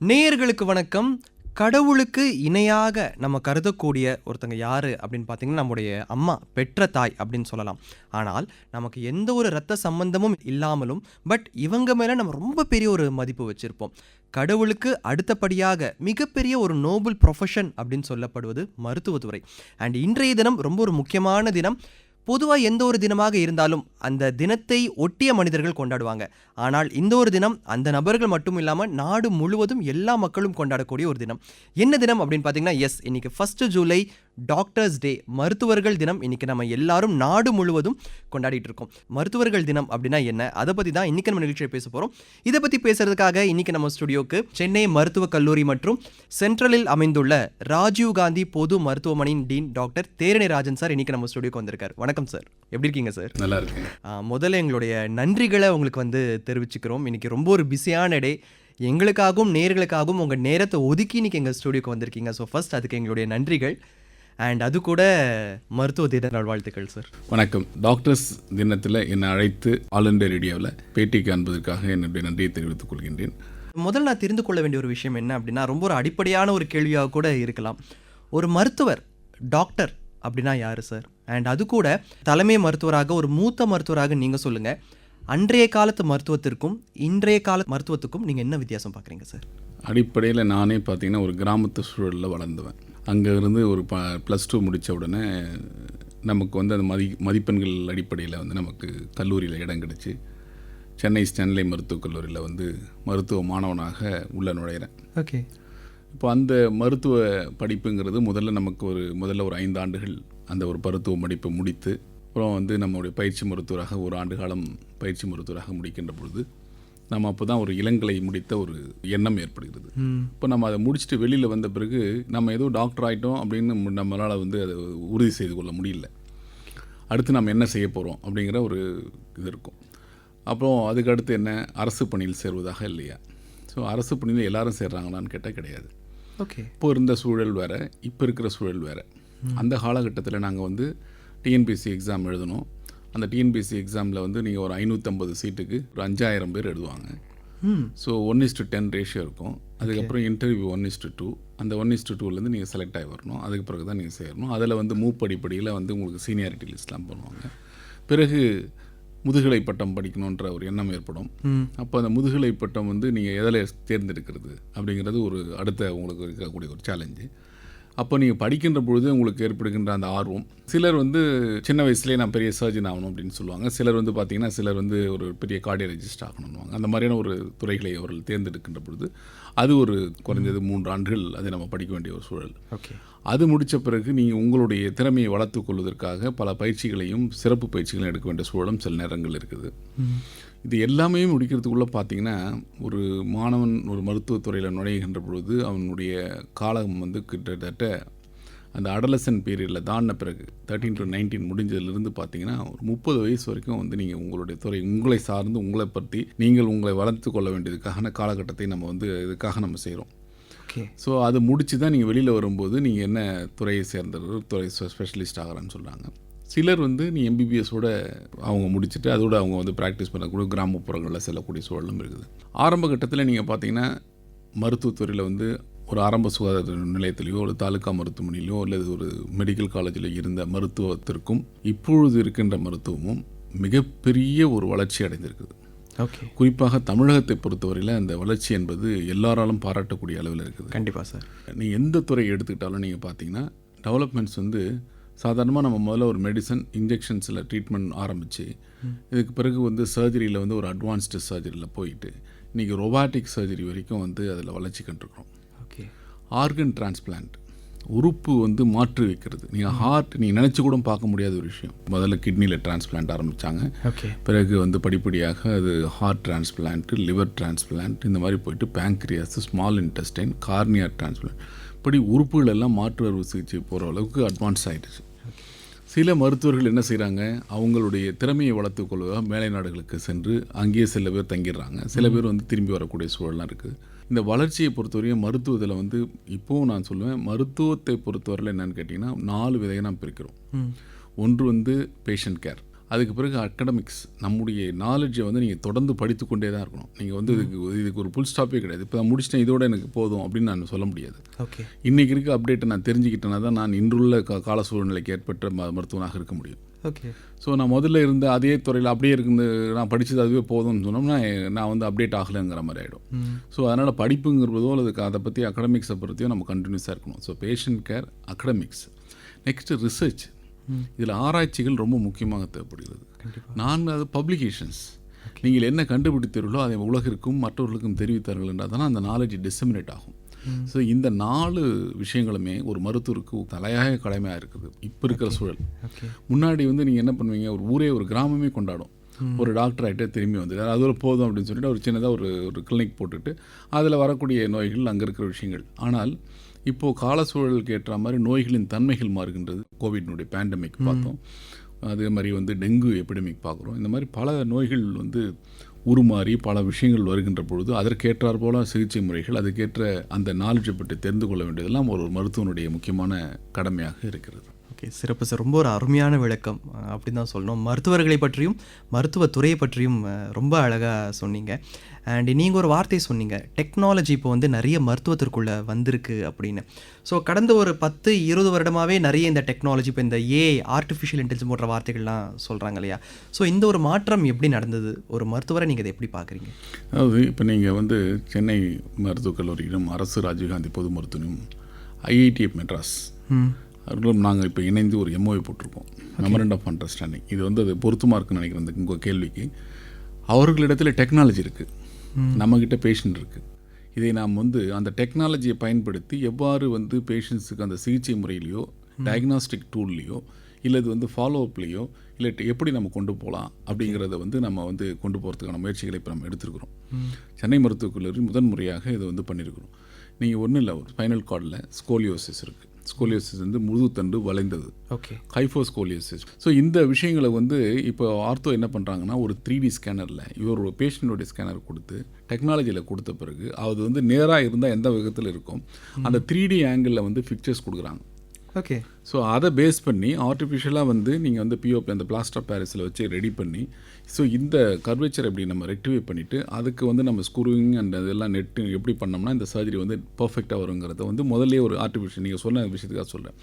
நேயர்களுக்கு வணக்கம். கடவுளுக்கு இணையாக நம்ம கருதக்கூடிய ஒருத்தங்க யாரு அப்படின்னு பார்த்தீங்கன்னா, நம்முடைய அம்மா, பெற்ற தாய் அப்படின்னு சொல்லலாம். ஆனால் நமக்கு எந்த ஒரு இரத்த சம்பந்தமும் இல்லாமலும், பட் இவங்க மேல நம்ம ரொம்ப பெரிய ஒரு மதிப்பு வச்சிருப்போம். கடவுளுக்கு அடுத்தபடியாக மிகப்பெரிய ஒரு நோபல் ப்ரொஃபஷன் அப்படின்னு சொல்லப்படுவது மருத்துவத்துறை. அண்ட் இன்றைய தினம் ரொம்ப ஒரு முக்கியமான தினம். பொதுவாக எந்த ஒரு தினமாக இருந்தாலும் அந்த தினத்தை ஒட்டிய மனிதர்கள் கொண்டாடுவாங்க. ஆனால் இந்த ஒரு தினம் அந்த நபர்கள் மட்டும் இல்லாமல் நாடு முழுவதும் எல்லா மக்களும் கொண்டாடக்கூடிய ஒரு தினம். என்ன தினம் அப்படின்னு பார்த்தீங்கன்னா, இன்னைக்கு 1 ஜூலை டாக்டர்ஸ் டே, மருத்துவர்கள் தினம். இன்னைக்கு நம்ம எல்லாரும் நாடு முழுவதும் கொண்டாடிட்டு இருக்கோம். மருத்துவர்கள் தினம் அப்படின்னா என்ன, அதை பற்றி தான் இன்னைக்கு நம்ம நிகழ்ச்சியை பேச போகிறோம். இதை பற்றி பேசுறதுக்காக இன்னைக்கு நம்ம ஸ்டுடியோக்கு சென்னை மருத்துவக் கல்லூரி மற்றும் சென்ட்ரலில் அமைந்துள்ள ராஜீவ் காந்தி பொது மருத்துவமனையின் dean doctor Therani Rajan sir இன்னைக்கு நம்ம ஸ்டுடியோக்கு வந்திருக்காரு. வணக்கம் சார், எப்படி இருக்கீங்க சார்? நல்லா இருக்கேன். முதல்ல எங்களுடைய நன்றிகளை உங்களுக்கு தெரிவிச்சுக்கிறோம். இன்னைக்கு ரொம்ப ஒரு பிஸியான டே. எங்களுக்காகவும் நேயர்களுக்காகவும் உங்கள் நேரத்தை ஒதுக்கி இன்னைக்கு எங்கள் ஸ்டுடியோக்கு வந்திருக்கீங்க. ஸோ ஃபர்ஸ்ட் அதுக்கு எங்களுடைய நன்றிகள். அண்ட் அது கூட மருத்துவ தின நல்வாழ்த்துக்கள் சார். வணக்கம். டாக்டர்ஸ் தினத்தில் என்னை அழைத்து ஆல் இண்டியா ரேடியோவில் பேட்டி காண்பதற்காக என்னுடைய நன்றியை தெரிவித்துக் கொள்கின்றேன். முதல்ல நான் தெரிந்து கொள்ள வேண்டிய ஒரு விஷயம் என்ன அப்படின்னா, ரொம்ப ஒரு அடிப்படையான ஒரு கேள்வியாக கூட இருக்கலாம். ஒரு மருத்துவர், டாக்டர் அப்படின்னா யாரு சார்? அண்ட் அது கூட தலைமை மருத்துவராக, ஒரு மூத்த மருத்துவராக நீங்கள் சொல்லுங்கள், அன்றைய காலத்து மருத்துவத்திற்கும் இன்றைய கால மருத்துவத்துக்கும் நீங்கள் என்ன வித்தியாசம் பார்க்குறீங்க சார்? அடிப்படையில் நானே பார்த்தீங்கன்னா ஒரு கிராமத்து சூழலில் வளர்ந்துவேன். அங்கே இருந்து ஒரு +2 முடித்த உடனே நமக்கு அந்த மதிப்பெண்கள் அடிப்படையில் நமக்கு கல்லூரியில் இடம் கிடச்சி சென்னை ஸ்டான்லி மருத்துவக் கல்லூரியில் மருத்துவ மாணவனாக உள்ள நுழைகிறேன். ஓகே. இப்போ அந்த மருத்துவ படிப்புங்கிறது முதல்ல ஒரு 5 ஆண்டுகள் அந்த ஒரு மருத்துவ படிப்பை முடித்து அப்புறம் நம்மளுடைய பயிற்சி மருத்துவராக 1 ஆண்டு காலம் பயிற்சி மருத்துவராக முடிக்கின்ற பொழுது நம்ம அப்போ தான் ஒரு இளங்கலை முடித்த ஒரு எண்ணம் ஏற்படுகிறது. இப்போ நம்ம அதை முடிச்சுட்டு வெளியில் வந்த பிறகு நம்ம ஏதோ டாக்டர் ஆகிட்டோம் அப்படின்னு நம்மளால் அதை உறுதி செய்து கொள்ள முடியல. அடுத்து நம்ம என்ன செய்ய போகிறோம் அப்படிங்கிற ஒரு இது இருக்கும். அப்புறம் அதுக்கு அடுத்து என்ன, அரசு பணியில் சேர்வதாக இல்லையா? ஸோ அரசு பணியில் எல்லாரும் சேர்றாங்களான்னு கேட்டால் கிடையாது. ஓகே. இப்போ இருந்த சூழல் வேறு, இப்போ இருக்கிற சூழல் வேறு. அந்த காலகட்டத்தில் நாங்கள் டிஎன்பிஎஸ்சி எக்ஸாம் எழுதணும். அந்த டிஎன்பிஎஸ்சி எக்ஸாமில் நீங்கள் ஒரு 550 சீட்டுக்கு ஒரு 5000 பேர் எழுதுவாங்க. ஸோ 1:10 ரேஷியோ இருக்கும். அதுக்கப்புறம் இன்டர்வியூ 1:2. அந்த 1:2 நீங்கள் செலக்ட் ஆகி வரணும். அதுக்கு பிறகு தான் நீங்கள் சேரணும். அதில் மூப்படிப்படியில் உங்களுக்கு சீனியாரிட்டி லிஸ்ட்லாம் பண்ணுவாங்க. பிறகு முதுகலை பட்டம் படிக்கணுன்ற ஒரு எண்ணம் ஏற்படும். அப்போ அந்த முதுகலை பட்டம் நீங்கள் எதில் தேர்ந்தெடுக்கிறது அப்படிங்கிறது ஒரு அடுத்த உங்களுக்கு இருக்கக்கூடிய ஒரு சேலஞ்சு. அப்போ நீங்கள் படிக்கின்ற பொழுது உங்களுக்கு ஏற்படுகின்ற அந்த ஆர்வம், சிலர் சின்ன வயசுலேயே நான் பெரிய சர்ஜன் ஆகணும் அப்படின்னு சொல்லுவாங்க. சிலர் பார்த்தீங்கன்னா சிலர் ஒரு பெரிய கார்டியாலஜிஸ்ட் ஆகணும்னுவாங்க. அந்த மாதிரியான ஒரு துறைகளை அவர்கள் தேர்ந்தெடுக்கின்ற பொழுது அது ஒரு குறைஞ்சது 3 ஆண்டுகள் அதை நம்ம படிக்க வேண்டிய ஒரு சூழல். ஓகே. அது முடித்த பிறகு நீங்கள் உங்களுடைய திறமையை வளர்த்து கொள்வதற்காக பல பயிற்சிகளையும் சிறப்பு பயிற்சிகளையும் எடுக்க வேண்டிய சூழலும் சில நேரங்கள் இருக்குது. இது எல்லாமே முடிக்கிறதுக்குள்ளே பார்த்தீங்கன்னா ஒரு மாணவன் ஒரு மருத்துவத்துறையில் நுழைகின்ற பொழுது அவனுடைய காலம் கிட்டத்தட்ட அந்த அடலசன் பீரியடில் தாண்டின பிறகு 13 to 19 முடிஞ்சதுலேருந்து பார்த்தீங்கன்னா ஒரு 30 வயசு வரைக்கும் நீங்கள் உங்களுடைய துறை உங்களை சார்ந்து உங்களை பற்றி நீங்கள் உங்களை வளர்த்து கொள்ள வேண்டியதுக்கான காலகட்டத்தை நம்ம இதுக்காக நம்ம செய்கிறோம். ஓகே. ஸோ அது முடித்து தான் நீங்கள் வெளியில் வரும்போது நீங்கள் என்ன துறையை சேர்ந்தவர், துறை ஸ்பெஷலிஸ்ட் ஆகிறான்னு சொல்கிறாங்க. சிலர் நீ எம்பிபிஎஸோட அவங்க முடிச்சுட்டு அதோட அவங்க ப்ராக்டிஸ் பண்ணக்கூடிய கிராமப்புறங்களில் செல்லக்கூடிய சூழலும் இருக்குது. ஆரம்ப கட்டத்தில் நீங்கள் பார்த்தீங்கன்னா மருத்துவத்துறையில் ஒரு ஆரம்ப சுகாதார நிலையத்திலேயோ ஒரு தாலுக்கா மருத்துவமனையிலையோ அல்லது ஒரு மெடிக்கல் காலேஜில் இருந்த மருத்துவத்திற்கும் இப்பொழுது இருக்கின்ற மருத்துவமும் மிகப்பெரிய ஒரு வளர்ச்சி அடைந்திருக்குது. ஓகே. குறிப்பாக தமிழகத்தை பொறுத்தவரையில் அந்த வளர்ச்சி என்பது எல்லாராலும் பாராட்டக்கூடிய அளவில் இருக்குது. கண்டிப்பாக சார். நீங்கள் எந்த துறையை எடுத்துக்கிட்டாலும் நீங்கள் பார்த்தீங்கன்னா டெவலப்மெண்ட்ஸ் சாதாரணமாக நம்ம முதல்ல ஒரு மெடிசன் இன்ஜெக்ஷன்ஸில் ட்ரீட்மெண்ட் ஆரம்பித்து இதுக்கு பிறகு சர்ஜரியில் ஒரு அட்வான்ஸ்டு சர்ஜரியில் போயிட்டு இன்றைக்கி ரொபாட்டிக் சர்ஜரி வரைக்கும் அதில் வளர்ச்சி கண்டிருக்கிறோம். ஓகே. ஆர்கன் டிரான்ஸ்பிளான்ட், உறுப்பு மாற்று வைக்கிறது. நீங்கள் ஹார்ட் நீங்கள் நினச்சி கூட பார்க்க முடியாத ஒரு விஷயம். முதல்ல கிட்னியில் டிரான்ஸ்பிளான்ட் ஆரம்பித்தாங்க. ஓகே. பிறகு படிப்படியாக அது ஹார்ட் டிரான்ஸ்பிளான்ட்டு, லிவர் டிரான்ஸ்பிளான்ட், இந்த மாதிரி போயிட்டு pancreas, small intestine, cornea transplant, இப்படி உறுப்புகள் எல்லாம் மாற்று அறுவை சிகிச்சை போகிற அளவுக்கு அட்வான்ஸ் ஆகிடுச்சு. சில மருத்துவர்கள் என்ன செய்கிறாங்க, அவங்களுடைய திறமையை வளர்த்து கொள்வதாக மேலை நாடுகளுக்கு சென்று அங்கேயே சில பேர் தங்கிடுறாங்க. சில பேர் திரும்பி வரக்கூடிய சூழலாம் இருக்குது. இந்த வளர்ச்சியை பொறுத்தவரையும் மருத்துவத்தில் இப்போவும் நான் சொல்லுவேன், மருத்துவத்தை பொறுத்தவரையில் என்னென்னு கேட்டிங்கன்னா 4 விதையை நாம் பிரிக்கிறோம். ஒன்று பேஷண்ட் கேர், அதுக்கு பிறகு அகடமிக்ஸ், நம்முடைய நாலேஜை வந்து நீங்கள் தொடர்ந்து படித்து கொண்டே தான் இருக்கணும். நீங்கள் வந்து இதுக்கு ஒரு புல் ஸ்டாப்பே கிடையாது. இப்போ நான் முடிச்சிட்டேன், இதோட எனக்கு போதும் அப்படின்னு நான் சொல்ல முடியாது. ஓகே. இன்றைக்கி இருக்க அப்டேட்டை நான் தெரிஞ்சுக்கிட்டேன்னா தான் நான் இன்றுள்ள கால சூழ்நிலைக்கு ஏற்பட்ட மருத்துவனாக இருக்க முடியும். ஓகே. ஸோ நான் முதல்ல இருந்த அதே துறையில் அப்படியே இருந்து நான் படித்தது அதுவே போதும்னு சொன்னோம்னா நான் வந்து அப்டேட் ஆகலைங்கிற மாதிரி ஆகிடும். ஸோ அதனால் படிப்புங்கிறதோ அதுக்கு அதை பற்றி அகடமிக்ஸை பற்றியோ நம்ம கண்டினியூஸாக இருக்கணும். So patient care, academics, next research. இதில் ஆராய்ச்சிகள் ரொம்ப முக்கியமாக தேவைப்படுகிறது. அது பப்ளிகேஷன்ஸ். நீங்கள் என்ன கண்டுபிடித்தீர்களோ அதை உலகிற்கும் மற்றவர்களுக்கும் தெரிவித்தார்கள் என்றால் தானே அந்த நாலேஜ் டிசமினேட் ஆகும். ஸோ இந்த 4 விஷயங்களுமே ஒரு மருத்துவருக்கு தலையாக கடமையாக இருக்குது இப்போ இருக்கிற சூழல். முன்னாடி வந்து நீங்கள் என்ன பண்ணுவீங்க, ஒரு ஊரே ஒரு கிராமமே கொண்டாடும். ஒரு டாக்டர் ஆகிட்டே திரும்பி வந்து அதுவரை போதும் அப்படின்னு சொல்லிட்டு ஒரு சின்னதாக ஒரு கிளினிக் போட்டுட்டு அதில் வரக்கூடிய நோய்கள் அங்கே இருக்கிற விஷயங்கள். ஆனால் இப்போது கால சூழலுக்கு ஏற்ற மாதிரி நோய்களின் தன்மைகள் மாறுகின்றது. கோவிட்னுடைய பேண்டமிக் பார்த்தோம், அதே மாதிரி வந்து டெங்கு எபிடமிக் பார்க்குறோம். இந்த மாதிரி பல நோய்கள் வந்து உருமாறி பல விஷயங்கள் வருகின்ற பொழுது அதற்கேற்றார் போல சிகிச்சை முறைகள், அதுக்கேற்ற அந்த நாலேஜை பற்றி தெரிந்து கொள்ள வேண்டியதெல்லாம் ஒரு மருத்துவனுடைய முக்கியமான கடமையாக இருக்கிறது. ஓகே, சிறப்பு சார். ரொம்ப ஒரு அருமையான விளக்கம் அப்படின்னு தான் சொல்லணும். மருத்துவர்களை பற்றியும் மருத்துவத்துறையை பற்றியும் ரொம்ப அழகாக சொன்னீங்க. அண்ட் நீங்கள் ஒரு வார்த்தை சொன்னீங்க, டெக்னாலஜி இப்போ வந்து நிறைய மருத்துவத்திற்குள்ளே வந்திருக்கு அப்படின்னு. ஸோ கடந்த ஒரு 10-20 வருடமாகவே நிறைய இந்த டெக்னாலஜி, இப்போ இந்த ஏஐ, ஆர்டிஃபிஷியல் இன்டெலிஜென்ஸ் போன்ற வார்த்தைகள்லாம் சொல்கிறாங்க இல்லையா? ஸோ இந்த ஒரு மாற்றம் எப்படி நடந்தது? ஒரு மருத்துவரை நீங்கள் இதை எப்படி பார்க்குறீங்க? அதாவது இப்போ நீங்கள் வந்து சென்னை மருத்துவக் கல்லூரியிலும் அரசு ராஜீவ்காந்தி பொது மருத்துவமனையும் ஐஐடி மெட்ராஸ் அவர்களும் நாங்கள் இப்போ இணைந்து ஒரு எம்ஓஏ போட்டிருக்கோம், மெமரண்ட் ஆஃப் அண்டர்ஸ்டாண்டிங். இது வந்து அது பொருத்தமாக இருக்குன்னு நினைக்கிறேன். இந்த உங்கள் கேள்விக்கு அவர்களிடத்தில் டெக்னாலஜி இருக்குது, நம்மக்கிட்ட பேஷண்ட் இருக்குது. இதை நாம் வந்து அந்த டெக்னாலஜியை பயன்படுத்தி எவ்வாறு வந்து பேஷண்ட்ஸுக்கு அந்த சிகிச்சை முறையிலையோ டயக்னாஸ்டிக் டூல்லையோ இல்லை இது வந்து ஃபாலோ அப்லேயோ இல்லை எப்படி நம்ம கொண்டு போகலாம் அப்படிங்கிறத வந்து நம்ம வந்து கொண்டு போகிறதுக்கான முயற்சிகளை இப்போ நம்ம எடுத்துருக்குறோம். சென்னை மருத்துவக் கல்லூரி முதன்முறையாக இதை வந்து பண்ணியிருக்கிறோம். நீங்கள் ஒன்றும் இல்லை, ஒரு ஸ்பைனல் கார்டில் ஸ்கோலியோசிஸ் இருக்குது. ஸ்கோலியோசிஸ் வந்து முதுகுத்தண்டு வளைந்தது, ஓகே, ஹைஃபோஸ்கோலியோசிஸ். ஸோ இந்த விஷயங்களை வந்து இப்போ ஆர்த்தோ என்ன பண்ணுறாங்கன்னா ஒரு 3D ஸ்கேனரில் இவர் பேஷண்ட்டோடைய ஸ்கேனர் கொடுத்து டெக்னாலஜியில் கொடுத்த பிறகு அது வந்து நேராக இருந்தால் எந்த விதத்தில் இருக்கும் அந்த 3D ஆங்கிளில் வந்து பிக்சர்ஸ் கொடுக்குறாங்க. ஓகே. ஸோ அதை பேஸ் பண்ணி ஆர்டிஃபிஷியலாக வந்து நீங்கள் வந்து பிஓபி அந்த பிளாஸ்டர் பாரிஸில் வச்சு ரெடி பண்ணி ஸோ இந்த கர்வேச்சர் எப்படி நம்ம ரெக்டிஃபை பண்ணிவிட்டு அதுக்கு வந்து நம்ம ஸ்க்ரூவிங் அண்ட் அதெல்லாம் நெட்டு எப்படி பண்ணோம்னா இந்த சர்ஜரி வந்து பர்ஃபெக்டாக வருங்கிறத வந்து முதல்ல ஒரு ஆர்டிஃபிஷியல் நீங்கள் சொன்ன விஷயத்துக்காக சொல்கிறேன்.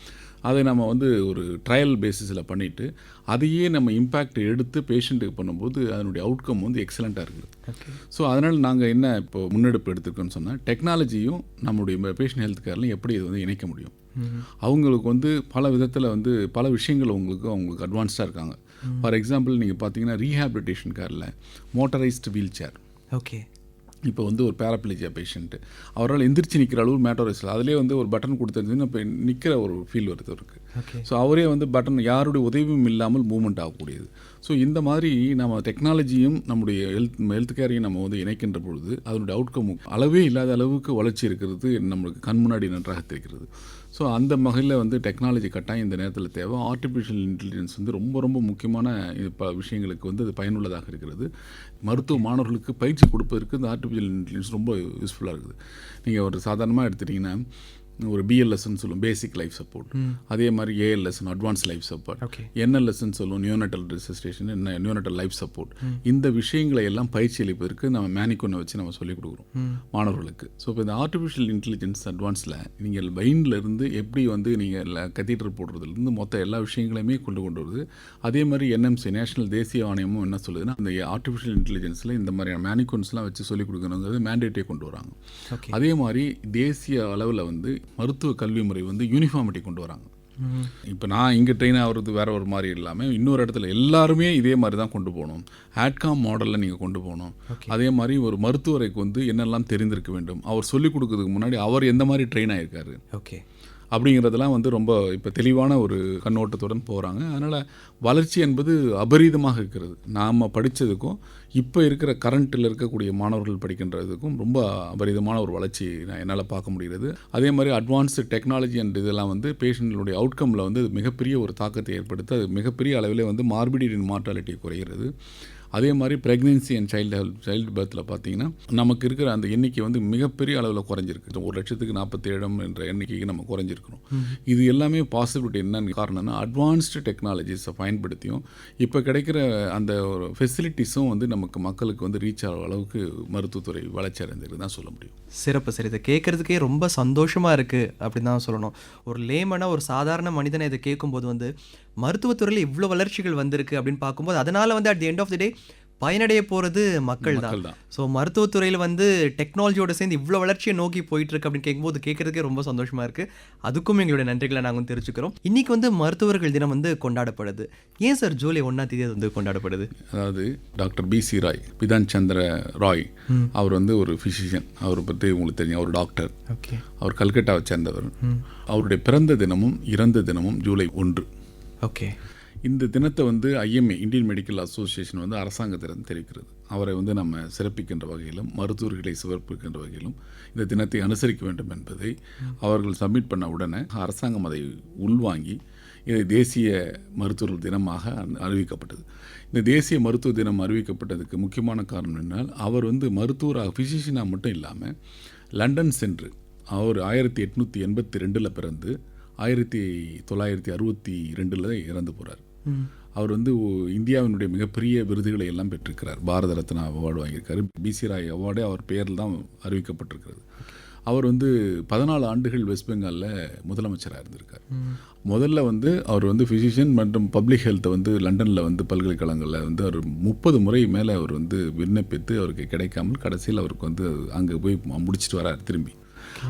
அதை நம்ம வந்து ஒரு ட்ரையல் பேசிஸில் பண்ணிவிட்டு அதையே நம்ம இம்பேக்ட் எடுத்து பேஷண்ட்டுக்கு பண்ணும்போது அதனுடைய அவுட்கம் வந்து எக்ஸலண்ட்டாக இருக்குது. ஸோ அதனால் நாங்கள் என்ன இப்போ முன்னெடுப்பு எடுத்துருக்கோன்னு சொன்னால் டெக்னாலஜியும் நம்மளுடைய பேஷண்ட் ஹெல்த் கேர்லையும் எப்படி இது வந்து இணைக்க முடியும். அவங்களுக்கு வந்து பல விதத்தில் வந்து பல விஷயங்கள் அவங்களுக்கு அட்வான்ஸ்டாக இருக்காங்க. ஃபார் எக்ஸாம்பிள் நீங்கள் பார்த்தீங்கன்னா ரீஹாபிலிட்டேஷன் கேரில் மோட்டரைஸ்டு வீல் சேர். ஓகே. இப்போ வந்து ஒரு பேராப்ளேஜியா பேஷண்ட்டு அவரால் எந்திரிச்சு நிற்கிற அளவு மேட்டோரைஸில் அதிலே வந்து ஒரு பட்டன் கொடுத்துருந்துச்சுன்னா இப்போ நிற்கிற ஒரு ஃபீல் வருது இருக்குது. ஸோ அவரே வந்து பட்டன் யாருடைய உதவியும் இல்லாமல் மூவ்மெண்ட் ஆகக்கூடியது. ஸோ இந்த மாதிரி நம்ம டெக்னாலஜியும் நம்முடைய ஹெல்த் கேரையும் நம்ம வந்து இணைக்கின்ற பொழுது அதனுடைய அவுட்கம் அளவே இல்லாத அளவுக்கு வளர்ச்சி இருக்கிறது நம்மளுக்கு கண் முன்னாடி நன்றாக தெரிகிறது. ஸோ அந்த வகையில் வந்து டெக்னாலஜி கட்டாயம் இந்த நேரத்தில் தேவை. ஆர்டிஃபிஷியல் இன்டெலிஜென்ஸ் வந்து ரொம்ப ரொம்ப முக்கியமான விஷயங்களுக்கு வந்து அது பயனுள்ளதாக இருக்கிறது. மருத்துவ மாணவர்களுக்கு பயிற்சி கொடுப்பதற்கு இந்த ஆர்டிஃபிஷியல் இன்டெலிஜென்ஸ் ரொம்ப யூஸ்ஃபுல்லாக இருக்குது. நீங்கள் ஒரு சாதாரணமாக எடுத்துட்டிங்கன்னா ஒரு பிஎல்எஸ்ன்னு சொல்லுவோம், பேசிக் லைஃப் சப்போர்ட். அதே மாதிரி ஏஎல்எஸ்ன்னு அட்வான்ஸ் லைஃப் சப்போர்ட், என்எல்எஸ்ன்னு சொல்லுவோம், நியோனட்டல் ரெசிஸ்ட்ரேஷன், நியோனட்டல் லைஃப் சப்போர்ட். இந்த விஷயங்களை எல்லாம் பயிற்சி அளிப்பதற்கு நம்ம மேனிக்கோனை வச்சு நம்ம சொல்லிக் கொடுக்குறோம் மாணவர்களுக்கு. ஸோ இப்போ இந்த ஆர்டிஃபிஷியல் இன்டெலிஜென்ஸ் அட்வான்ஸில் நீங்கள் பைன்லேருந்து எப்படி வந்து நீங்கள் கத்தீட்ரல் போடுறதுலேருந்து மொத்த எல்லா விஷயங்களையுமே கொண்டு வருது. அதே மாதிரி என்எம்சி நேஷனல் தேசிய ஆணையமும் என்ன சொல்லுதுன்னா அந்த ஆர்டிஃபிஷியல் இன்டெலிஜென்ஸில் இந்த மாதிரியான மேனிக்கோன்ஸ்லாம் வச்சு சொல்லிக் கொடுக்கணுங்கிறது மேண்டேட்டே கொண்டு வராங்க. அதே மாதிரி தேசிய அளவில் வந்து மருத்துவ கல்வி முறை வந்து யூனிஃபார்மிட்டி கொண்டு வராங்க. இப்போ நான் இங்கே ட்ரெயின் ஆகிறது வேற ஒரு மாதிரி இல்லாமல் இன்னொரு இடத்துல எல்லாருமே இதே மாதிரி தான் கொண்டு போகணும். ஆட்காம் மாடலில் நீங்கள் கொண்டு போகணும். அதே மாதிரி ஒரு மருத்துவருக்கு வந்து என்னெல்லாம் தெரிந்திருக்க வேண்டும், அவர் சொல்லிக் கொடுக்கறதுக்கு முன்னாடி அவர் எந்த மாதிரி ட்ரெயின் ஆகியிருக்காரு, ஓகே, அப்படிங்கிறதெல்லாம் வந்து ரொம்ப இப்போ தெளிவான ஒரு கண்ணோட்டத்துடன் போகிறாங்க. அதனால் வளர்ச்சி என்பது அபரீதமாக இருக்கிறது. நாம் படித்ததுக்கும் இப்போ இருக்கிற கரண்ட்டில் இருக்கக்கூடிய மாணவர்கள் படிக்கின்றதுக்கும் ரொம்ப அபரீதமான ஒரு வளர்ச்சி என்னால் பார்க்க முடிகிறது. அதே மாதிரி அட்வான்ஸ்டு டெக்னாலஜி அண்ட் இதெல்லாம் வந்து பேஷண்ட்களுடைய அவுட்கமில் வந்து மிகப்பெரிய ஒரு தாக்கத்தை ஏற்படுத்தி அது மிகப்பெரிய அளவில் வந்து மார்பிடிட்டி மார்ட்டாலிட்டி குறைகிறது. அதே மாதிரி ப்ரெக்னென்சி அண்ட் சைல்டு பர்த்தில் பார்த்தீங்கன்னா நமக்கு இருக்கிற அந்த எண்ணிக்கை வந்து மிகப்பெரிய அளவில் குறைஞ்சிருக்கு. 1,47,000 என்ற எண்ணிக்கைக்கு நம்ம குறைஞ்சிருக்கிறோம். இது எல்லாமே பாசிபிலிட்டி என்னன்னு காரணம்னா அட்வான்ஸ்டு டெக்னாலஜிஸை பயன்படுத்தியும் இப்போ கிடைக்கிற அந்த ஒரு ஃபெசிலிட்டிஸும் வந்து நமக்கு மக்களுக்கு வந்து ரீச் ஆகிற அளவுக்கு மருத்துவத்துறை வளர்ச்சி அடைந்திருக்கு தான் சொல்ல முடியும். சிறப்பு சார். இதை கேட்குறதுக்கே ரொம்ப சந்தோஷமாக இருக்குது அப்படின்னு தான் சொல்லணும். ஒரு லேமனாக ஒரு சாதாரண மனிதனை இதை கேட்கும்போது வந்து மருத்துவத்துறையில் இவ்வளோ வளர்ச்சிகள் வந்திருக்கு அப்படின்னு பார்க்கும்போது அதனால் வந்து at the end of the day பயனடைய போகிறது மக்கள் தான். ஸோ மருத்துவத்துறையில் வந்து டெக்னாலஜியோட சேர்ந்து இவ்வளோ வளர்ச்சியை நோக்கி போயிட்டுருக்கு அப்படின்னு கேட்கும்போது கேட்குறதுக்கே ரொம்ப சந்தோஷமாக இருக்குது. அதுக்கும் எங்களுடைய நன்றிகளை நாங்கள் வந்து தெரிவிச்சுக்கிறோம். இன்றைக்கி வந்து மருத்துவர்கள் தினம் வந்து கொண்டாடப்படுது. ஏன் சார் ஜூலை 1ஆம் தேதி அது வந்து கொண்டாடப்படுது? அதாவது டாக்டர் பிசி ராய், பிதான் சந்திர ராய், அவர் வந்து ஒரு ஃபிசிஷியன். அவரை பற்றி உங்களுக்கு தெரியும், அவர் டாக்டர். ஓகே. அவர் கல்கட்டாவை சேர்ந்தவர். அவருடைய பிறந்த தினமும் இறந்த தினமும் ஜூலை 1. ஓகே. இந்த தினத்தை வந்து IMA இந்தியன் மெடிக்கல் அசோசியேஷன் வந்து அரசாங்கத்திடம் தெரிவிக்கிறது. அவரை வந்து நம்ம சிறப்பிக்கின்ற வகையிலும் மருத்துவர்களை சிறப்பிக்கின்ற வகையிலும் இந்த தினத்தை அனுசரிக்க வேண்டும் என்பதை அவர்கள் சப்மிட் பண்ண உடனே அரசாங்கம் அதை உள்வாங்கி இதை தேசிய மருத்துவர்கள் தினமாக அறிவிக்கப்பட்டது. இந்த தேசிய மருத்துவ தினம் அறிவிக்கப்பட்டதுக்கு முக்கியமான காரணம் என்னென்னால் அவர் வந்து மருத்துவராக ஃபிசிஷியனாக மட்டும் இல்லாமல் லண்டன் சென்று அவர் 1882 பிறந்து 1962 இறந்து போகிறார். அவர் வந்து இந்தியாவினுடைய மிகப்பெரிய விருதுகளை எல்லாம் பெற்றிருக்கிறார். பாரத ரத்னா அவார்டு வாங்கியிருக்காரு. பிசி ராய் அவார்டே அவர் பெயரில் தான் அறிவிக்கப்பட்டிருக்கிறது. அவர் வந்து 14 ஆண்டுகள் வெஸ்ட் பெங்காலில் முதலமைச்சராக இருந்திருக்கார். முதல்ல வந்து அவர் வந்து ஃபிசிஷியன் மற்றும் பப்ளிக் ஹெல்த்தை வந்து லண்டனில் வந்து பல்கலைக்கழகங்களில் வந்து அவர் 30 முறை மேலே அவர் வந்து விண்ணப்பித்து அவருக்கு கிடைக்காமல் கடைசியில் அவருக்கு வந்து அங்கே போய் முடிச்சுட்டு வரார் திரும்பி.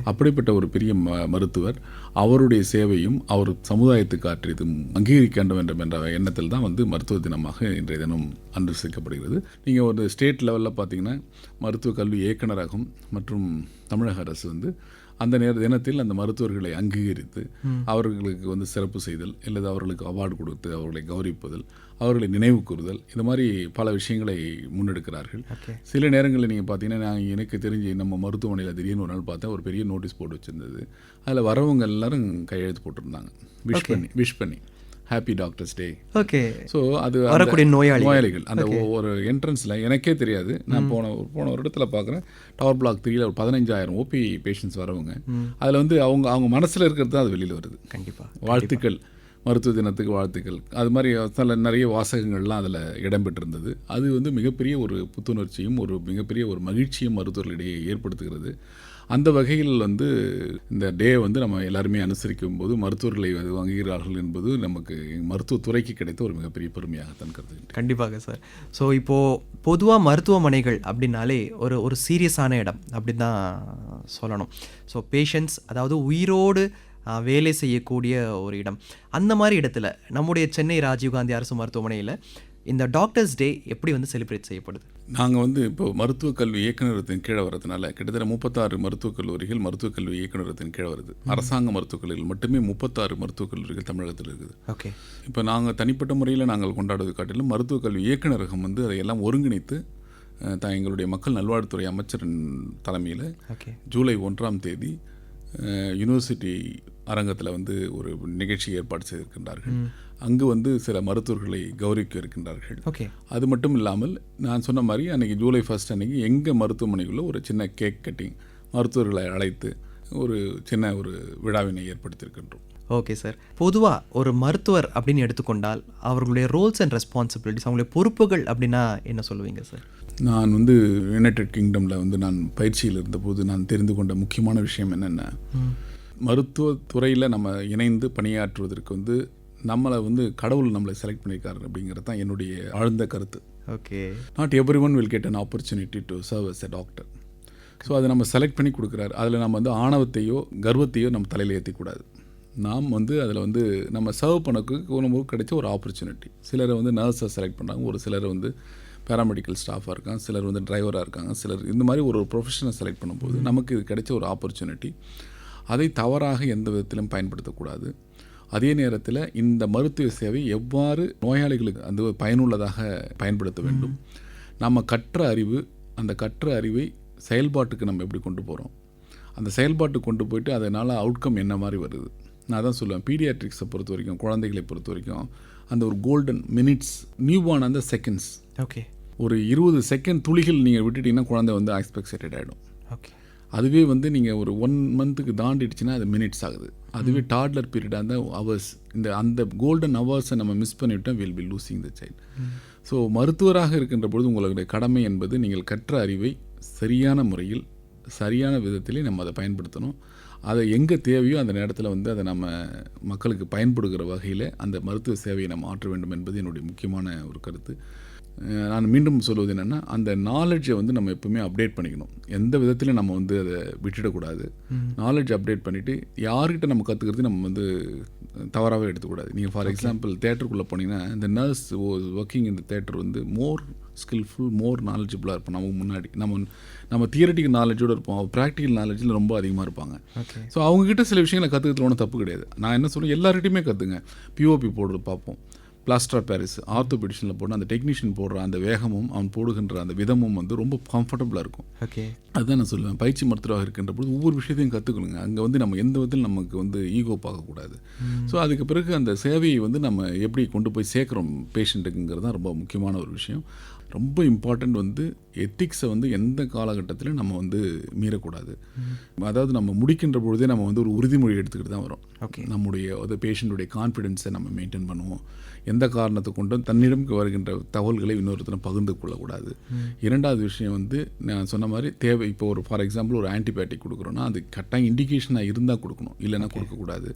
அப்படிப்பட்ட ஒரு பெரிய மருத்துவர். அவருடைய சேவையும் அவர் சமுதாயத்துக்கு ஆற்றியதும் அங்கீகரிக்க வேண்டும் என்ற எண்ணத்தில் தான் வந்து மருத்துவ தினமாக இன்றைய தினம் அனுசரிக்கப்படுகிறது. நீங்கள் ஒரு ஸ்டேட் லெவலில் பார்த்தீங்கன்னா மருத்துவக் கல்வி இயக்குநரகம் மற்றும் தமிழக அரசு வந்து அந்த தினத்தில் அந்த மருத்துவர்களை அங்கீகரித்து அவர்களுக்கு வந்து சிறப்பு செய்தல் அல்லது அவர்களுக்கு அவார்டு கொடுத்து அவர்களை கௌரவிப்பதல், அவர்களை நினைவு கூறுதல், இந்த மாதிரி பல விஷயங்களை முன்னெடுக்கிறார்கள். சில நேரங்களில் நீங்கள் பார்த்தீங்கன்னா எனக்கு தெரிஞ்சு நம்ம மருத்துவமனையில் திடீர்னு ஒரு நாள் பார்த்தா ஒரு பெரிய நோட்டீஸ் போர்டு வச்சுருந்தது. அதில் வரவங்க எல்லாரும் கையெழுத்து போட்டிருந்தாங்க, விஷ் பண்ணி ஹாப்பி டாக்டர்ஸ் டே. ஓகே. ஸோ அது வரக்கூடிய நோயாளிகள் அந்த ஒரு என்ட்ரன்ஸில் எனக்கே தெரியாது. நான் போன ஒரு இடத்துல பார்க்குறேன், டவர் பிளாக் 3ல் ஒரு 15,000 ஓபி பேஷண்ட்ஸ் வரவங்க. அதில் வந்து அவங்க மனசில் இருக்கிறது தான் அது வெளியில் வருது. கண்டிப்பாக வாழ்த்துக்கள், மருத்துவ தினத்துக்கு வாழ்த்துக்கள், அது மாதிரி நிறைய வாசகங்கள்லாம் அதில் இடம்பெற்றிருந்தது. அது வந்து மிகப்பெரிய ஒரு புத்துணர்ச்சியும் ஒரு மிகப்பெரிய ஒரு மகிழ்ச்சியும் மருத்துவர்களிடையே ஏற்படுத்துகிறது. அந்த வகையில் வந்து இந்த டே வந்து நம்ம எல்லாருமே அனுசரிக்கும் போது மருத்துவர்களை வாங்குகிறார்கள் என்பது நமக்கு மருத்துவத்துறைக்கு கிடைத்த ஒரு மிகப்பெரிய பெருமையாகத்தான் கருதுகிறேன். கண்டிப்பாக சார். ஸோ இப்போது பொதுவாக மருத்துவமனைகள் அப்படின்னாலே ஒரு சீரியஸான இடம் அப்படின்னு தான் சொல்லணும். ஸோ பேஷண்ட்ஸ், அதாவது உயிரோடு வேலை செய்யக்கூடிய ஒரு இடம். அந்த மாதிரி இடத்துல நம்முடைய சென்னை ராஜீவ்காந்தி அரசு மருத்துவமனையில் இந்த டாக்டர்ஸ் டே எப்படி வந்து செலிப்ரேட் செய்யப்படுது? நாங்கள் வந்து இப்போ மருத்துவக் கல்வி இயக்குநரகத்தின் கீழே வரதுனால கிட்டத்தட்ட 36 மருத்துவக் கல்லூரிகள் மருத்துவக் கல்வி இயக்குநரகத்தின் கீழே வருது. அரசாங்க மருத்துவக் கல்லூரிகள் மட்டுமே 36 மருத்துவக் கல்லூரிகள் தமிழகத்தில் இருக்குது. ஓகே. இப்போ நாங்கள் தனிப்பட்ட முறையில் நாங்கள் கொண்டாடுவது காட்டிலும் மருத்துவக் கல்வி இயக்குநரகம் வந்து அதையெல்லாம் ஒருங்கிணைத்து எங்களுடைய மக்கள் நல்வாழ்வுத்துறை அமைச்சரின் தலைமையில் ஜூலை 1ஆம் தேதி யூனிவர்சிட்டி அரங்கத்தில் வந்து ஒரு நிகழ்ச்சி ஏற்பாடு செய்திருக்கின்றார்கள். அங்கு வந்து சில மருத்துவர்களை கௌரவிக்க இருக்கின்றார்கள். அது மட்டும் இல்லாமல் நான் சொன்ன மாதிரி அன்றைக்கி ஜூலை 1 அன்றைக்கி எங்கள் மருத்துவமனைக்குள்ள ஒரு சின்ன கேக் கட்டிங் மருத்துவர்களை அழைத்து ஒரு சின்ன ஒரு விழாவினை ஏற்படுத்தியிருக்கின்றோம். Okay sir. பொதுவாக ஒரு மருத்துவர் அப்படின்னு எடுத்துக்கொண்டால் அவர்களுடைய ரோல்ஸ் அண்ட் ரெஸ்பான்சிபிலிட்டிஸ், அவங்களுடைய பொறுப்புகள் அப்படின்னா என்ன சொல்லுவீங்க சார்? நான் வந்து யுனைடெட் கிங்டமில் வந்து நான் பயிற்சியில் இருந்தபோது நான் தெரிந்து கொண்ட முக்கியமான விஷயம் என்னென்னா, மருத்துவத்துறையில் நம்ம இணைந்து பணியாற்றுவதற்கு வந்து நம்மளை வந்து கடவுள் நம்மளை செலக்ட் பண்ணியிருக்காரு அப்படிங்கிறது தான் என்னுடைய ஆழ்ந்த கருத்து. Okay. Not every one will get an opportunity to serve as a doctor. So அதை நம்ம செலக்ட் பண்ணி கொடுக்குறாரு. அதில் நம்ம வந்து ஆணவத்தையோ கர்வத்தையோ நம்ம தலையில் ஏற்றிக்கூடாது. நாம் வந்து அதில் வந்து நம்ம சர்வ் பண்ணக்கு நமக்கு கிடைச்ச ஒரு ஆப்பர்ச்சுனிட்டி. சிலரை வந்து நர்ஸை செலக்ட் பண்ணாங்க, ஒரு சிலர் வந்து பேராமெடிக்கல் ஸ்டாஃபாக இருக்காங்க, சிலர் வந்து டிரைவராக இருக்காங்க, சிலர் இந்த மாதிரி ஒரு ப்ரொஃபஷனை செலக்ட் பண்ணும்போது நமக்கு இது கிடைச்ச ஒரு ஆப்பர்ச்சுனிட்டி. அதை தவறாக எந்த விதத்திலும் பயன்படுத்தக்கூடாது. அதே நேரத்தில் இந்த மருத்துவ சேவை எவ்வாறு நோயாளிகளுக்கு அந்த பயனுள்ளதாக பயன்படுத்த வேண்டும், நம்ம கற்ற அறிவு, அந்த கற்ற அறிவை செயல்பாட்டுக்கு நம்ம எப்படி கொண்டு போகிறோம், அந்த செயல்பாட்டுக்கு கொண்டு போயிட்டு அதனால் அவுட்கம் என்ன மாதிரி வருது. நான் தான் சொல்லுவேன், பீடியாட்ரிக்ஸை பொறுத்த வரைக்கும், குழந்தைகளை பொறுத்த வரைக்கும் அந்த ஒரு கோல்டன் மினிட்ஸ், நியூபார்ன் அந்த செகண்ட்ஸ். ஓகே. ஒரு 20 செகண்ட் துளிகள் நீங்கள் விட்டுட்டிங்கன்னா குழந்தை வந்து ஆக்ஸ்பெக்சேட்டட் ஆகிடும். ஓகே. அதுவே வந்து நீங்கள் ஒரு 1 மந்த்துக்கு தாண்டிடுச்சுன்னா அது மினிட்ஸ் ஆகுது. அதுவே டாட்லர் பீரியடாக இருந்தால் ஹவர்ஸ். அந்த கோல்டன் ஹவர்ஸை நம்ம மிஸ் பண்ணிவிட்டோம், will be losing the child. So மருத்துவராக இருக்கின்ற பொழுது உங்களுடைய கடமை என்பது நீங்கள் கற்ற அறிவை சரியான முறையில் சரியான விதத்திலே நம்ம அதை பயன்படுத்தணும். அதை எங்கே தேவையோ அந்த நேரத்தில் வந்து அதை நம்ம மக்களுக்கு பயன்படுகிற வகையில் அந்த மருத்துவ சேவையை நம்ம ஆற்ற வேண்டும் என்பது என்னுடைய முக்கியமான ஒரு கருத்து. நான் மீண்டும் சொல்வது என்னென்னா, அந்த நாலேஜை வந்து நம்ம எப்பவுமே அப்டேட் பண்ணிக்கணும். எந்த விதத்திலும் நம்ம வந்து அதை விட்டுடக்கூடாது. நாலேஜ் அப்டேட் பண்ணிவிட்டு யார்கிட்ட நம்ம கற்றுக்கிறது நம்ம வந்து தவறாகவே எடுத்துக்கூடாது. நீங்கள் ஃபார் எக்ஸாம்பிள் தேட்டருக்குள்ளே போனீங்கன்னா இந்த நர்ஸ் ஒர்க்கிங் இந்த தேட்டர் வந்து மோர் ஸ்கில்ஃபுல், மோர் நாலேஜபிளாக இருப்போம். நமக்கு முன்னாடி நம்ம தியரட்டிக்கல் நாலேஜோடு இருப்போம், ப்ராக்டிக்கல் நாலேஜில் ரொம்ப அதிகமாக இருப்பாங்க. ஸோ அவங்ககிட்ட சில விஷயங்களை கற்றுக்கிறதுல ஒன்றும் தப்பு கிடையாது. நான் என்ன சொல்லுவேன், எல்லார்கிட்டையுமே கற்றுங்க. பிஓபி போடுறது பார்ப்போம், பிளாஸ்டர் ஆஃப் பாரிஸ், ஆர்த்தோபெடிஷனில் போட்டு அந்த டெக்னீஷியன் போடுற அந்த வேகமும் அவன் போடுகின்ற அந்த விதமும் வந்து ரொம்ப கம்ஃபர்டபுளாக இருக்கும். ஓகே. அதுதான் நான் சொல்லுவேன், பயிற்சி மருத்துவராக இருக்கின்ற பொழுது ஒவ்வொரு விஷயத்தையும் கற்றுக்கணுங்க. அங்கே வந்து நம்ம எந்த விதத்தில் நமக்கு வந்து ஈகோ பார்க்கக்கூடாது. ஸோ அதுக்கு பிறகு அந்த சேவையை வந்து நம்ம எப்படி கொண்டு போய் சேர்க்குறோம் பேஷண்ட்டுக்குங்கிறது தான் ரொம்ப முக்கியமான ஒரு விஷயம். ரொம்ப இம்பார்ட்டண்ட் வந்து எத்திக்ஸை வந்து எந்த காலகட்டத்திலும் நம்ம வந்து மீறக்கூடாது. அதாவது நம்ம முடிக்கின்ற பொழுதே நம்ம வந்து ஒரு உறுதிமொழி எடுத்துக்கிட்டு தான் வரோம். ஓகே. நம்முடைய அது பேஷண்ட்டுடைய கான்ஃபிடென்ஸை நம்ம மெயின்டைன் பண்ணுவோம். எந்த காரணத்தை கொண்டும் தன்னிடம் வருகின்ற தகவல்களை இன்னொருத்தனை பகிர்ந்து கொள்ளக்கூடாது. இரண்டாவது விஷயம் வந்து நான் சொன்ன மாதிரி தேவை. இப்போ ஒரு ஃபார் எக்ஸாம்பிள் ஒரு ஆன்டிபயோட்டிக் கொடுக்குறோன்னா அது கட்டாயம் இண்டிகேஷனாக இருந்தால் கொடுக்கணும், இல்லைன்னா கொடுக்கக்கூடாது.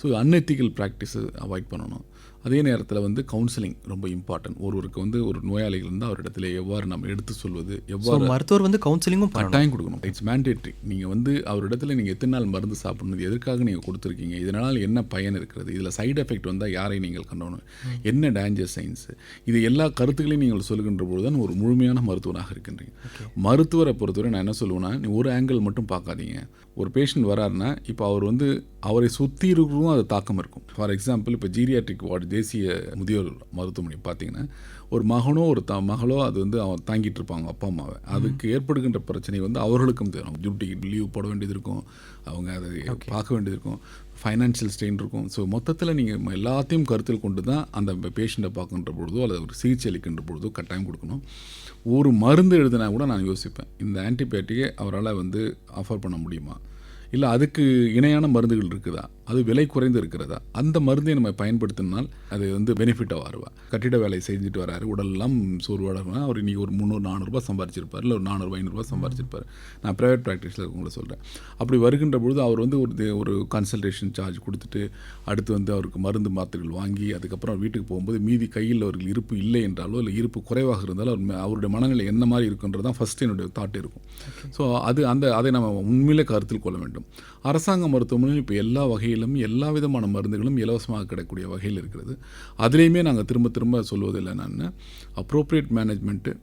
ஸோ அன்எத்திக்கல் ப்ராக்டிஸை அவாய்ட் பண்ணணும். அதே நேரத்தில் வந்து கவுன்சிலிங் ரொம்ப இம்பார்ட்டன்ட். ஒருவருக்கு வந்து ஒரு நோயாளிகள் இருந்தால் அவரிடத்துல எவ்வாறு நம்ம எடுத்து சொல்வது, எவ்வாறு மருத்துவர் வந்து கவுன்சிலிங்கும் கட்டாயம் கொடுக்கணும். It's mandatory. நீங்கள் வந்து அவரிடத்துல நீங்கள் எத்தனை நாள் மருந்து சாப்பிடணும், எதற்காக நீங்கள் கொடுத்துருக்கீங்க, இதனால் என்ன பயன் இருக்கிறது, இதில் சைடு எஃபெக்ட் வந்தால் யாரை நீங்கள் கண்டணும், என்ன டேஞ்சர் சைன்ஸ், இது எல்லா கருத்துக்களையும் நீங்கள் சொல்லுகின்ற பொழுது தான் ஒரு முழுமையான மருத்துவராக இருக்கின்றீங்க. மருத்துவரை பொறுத்தவரை நான் என்ன சொல்லுவேன்னா, நீ ஒரு ஆங்கிள் மட்டும் பார்க்காதீங்க. ஒரு பேஷண்ட் வராருன்னா இப்போ அவர் வந்து அவரை சுற்றி இருக்கிறதும் அது தாக்கம் இருக்கும். ஃபார் எக்ஸாம்பிள் இப்போ ஜீரியாட்ரிக் வார்டு தேசிய முதியோர் மருத்துவமனை பார்த்தீங்கன்னா ஒரு மகனோ ஒரு மகளோ அது வந்து அவன் தாங்கிட்டு இருப்பாங்க அப்பா அம்மாவை. அதுக்கு ஏற்படுகின்ற பிரச்சனை வந்து அவர்களுக்கும் தெரியும். டியூட்டிக்கு லீவ் போட வேண்டியது இருக்கும், அவங்க அதை பார்க்க வேண்டியது இருக்கும், ஃபைனான்ஷியல் ஸ்ட்ரெயின் இருக்கும். ஸோ மொத்தத்தில் நீங்கள் எல்லாத்தையும் கருத்தில் கொண்டு தான் அந்த பேஷண்ட்டை பார்க்கின்ற பொழுதோ அல்லது ஒரு சிகிச்சை அளிக்கின்ற பொழுதோ கட்டாயம் கொடுக்கணும். ஒரு மருந்து எழுதினா கூட நான் யோசிப்பேன், இந்த ஆன்டிபயோட்டிக்கை அவரால் வந்து ஆஃபர் பண்ண முடியுமா, இல்லை அதுக்கு இணையான மருந்துகள் இருக்குதா, அது விலை குறைந்து இருக்கிறதா, அந்த மருந்தை நம்ம பயன்படுத்தினால் அது வந்து பெனிஃபிட்டாக வருவா. கட்டிட வேலை செஞ்சுட்டு வராரு, உடலெல்லாம் சோர்வாடனா அவர் இன்றைக்கி ஒரு 300-400 ரூபாய் இல்லை ஒரு 400-500 சம்பாரிச்சிருப்பார். நான் ப்ரைவேட் ப்ராக்டிஸில் இருக்கவங்கள சொல்கிறேன். அப்படி வருகின்ற பொழுது அவர் வந்து ஒரு கன்சல்டேஷன் சார்ஜ் கொடுத்துட்டு அடுத்து வந்து அவருக்கு மருந்து மாத்திரைகள் வாங்கி அதுக்கப்புறம் வீட்டுக்கு போகும்போது மீதி கையில் அவருக்கு இருப்பு இல்லை என்றாலோ இல்லை இருப்பு குறைவாக இருந்தாலும் அவருடைய மனநிலை என்ன மாதிரி இருக்குன்றது தான் ஃபஸ்ட்டு என்னுடைய தாட் இருக்கும். ஸோ அதை நம்ம உண்மையிலே கருத்தில் கொள்ள வேண்டும். அரசாங்க மருத்துவமனையில் இப்போ எல்லா வகையிலும் எல்லா விதமான மருந்துகளும் இலவசமாக கிடைக்கக்கூடிய வகையில் இருக்கிறது. அதுலேயுமே நாங்கள் திரும்ப சொல்வதில்லை, நான் அப்ரோப்ரியேட் மேனேஜ்மெண்ட்டு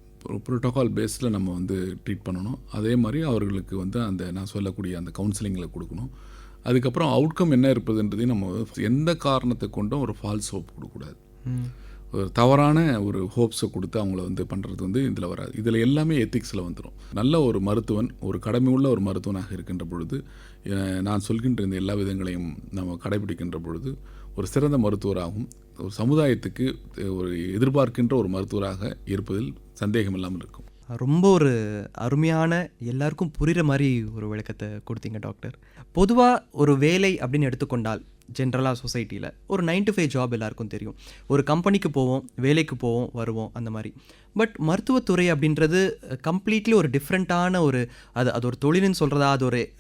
ப்ரோட்டோகால் பேஸில் நம்ம வந்து ட்ரீட் பண்ணணும். அதே மாதிரி அவர்களுக்கு வந்து அந்த நான் சொல்லக்கூடிய அந்த கவுன்சிலிங்கில் கொடுக்கணும். அதுக்கப்புறம் அவுட்கம் என்ன இருப்பதுன்றதையும் நம்ம எந்த காரணத்தை கொண்டும் ஒரு ஃபால்ஸ் ஹோப் கொடுக்கக்கூடாது. ஒரு தவறான ஒரு ஹோப்ஸை கொடுத்து அவங்கள வந்து பண்ணுறது வந்து இதில் வராது. இதில் எல்லாமே எத்திக்ஸில் வந்துடும். நல்ல ஒரு மருத்துவன், ஒரு கடமை உள்ள ஒரு மருத்துவனாக இருக்கின்ற பொழுது நான் சொல்கின்ற இந்த எல்லா விதங்களையும் நம்ம கடைபிடிக்கின்ற பொழுது ஒரு சிறந்த மருத்துவராகவும் ஒரு சமுதாயத்துக்கு ஒரு எதிர்பார்க்கின்ற ஒரு மருத்துவராக இருப்பதில் சந்தேகம் இல்லாமல் இருக்கும். ரொம்ப ஒரு அருமையான எல்லாருக்கும் புரிகிற மாதிரி ஒரு விளக்கத்தை கொடுத்தீங்க டாக்டர். பொதுவாக ஒரு வேலை அப்படின்னு எடுத்துக்கொண்டால் ஜென்ரலாக சொசைட்டியில் ஒரு 9 to 5 ஜாப் எல்லாருக்கும் தெரியும். ஒரு கம்பெனிக்கு போவோம், வேலைக்கு போவோம், வருவோம், அந்த மாதிரி. பட் மருத்துவத்துறை அப்படின்றது கம்ப்ளீட்லி ஒரு டிஃப்ரெண்ட்டான அது ஒரு தொழில்னு சொல்கிறதா,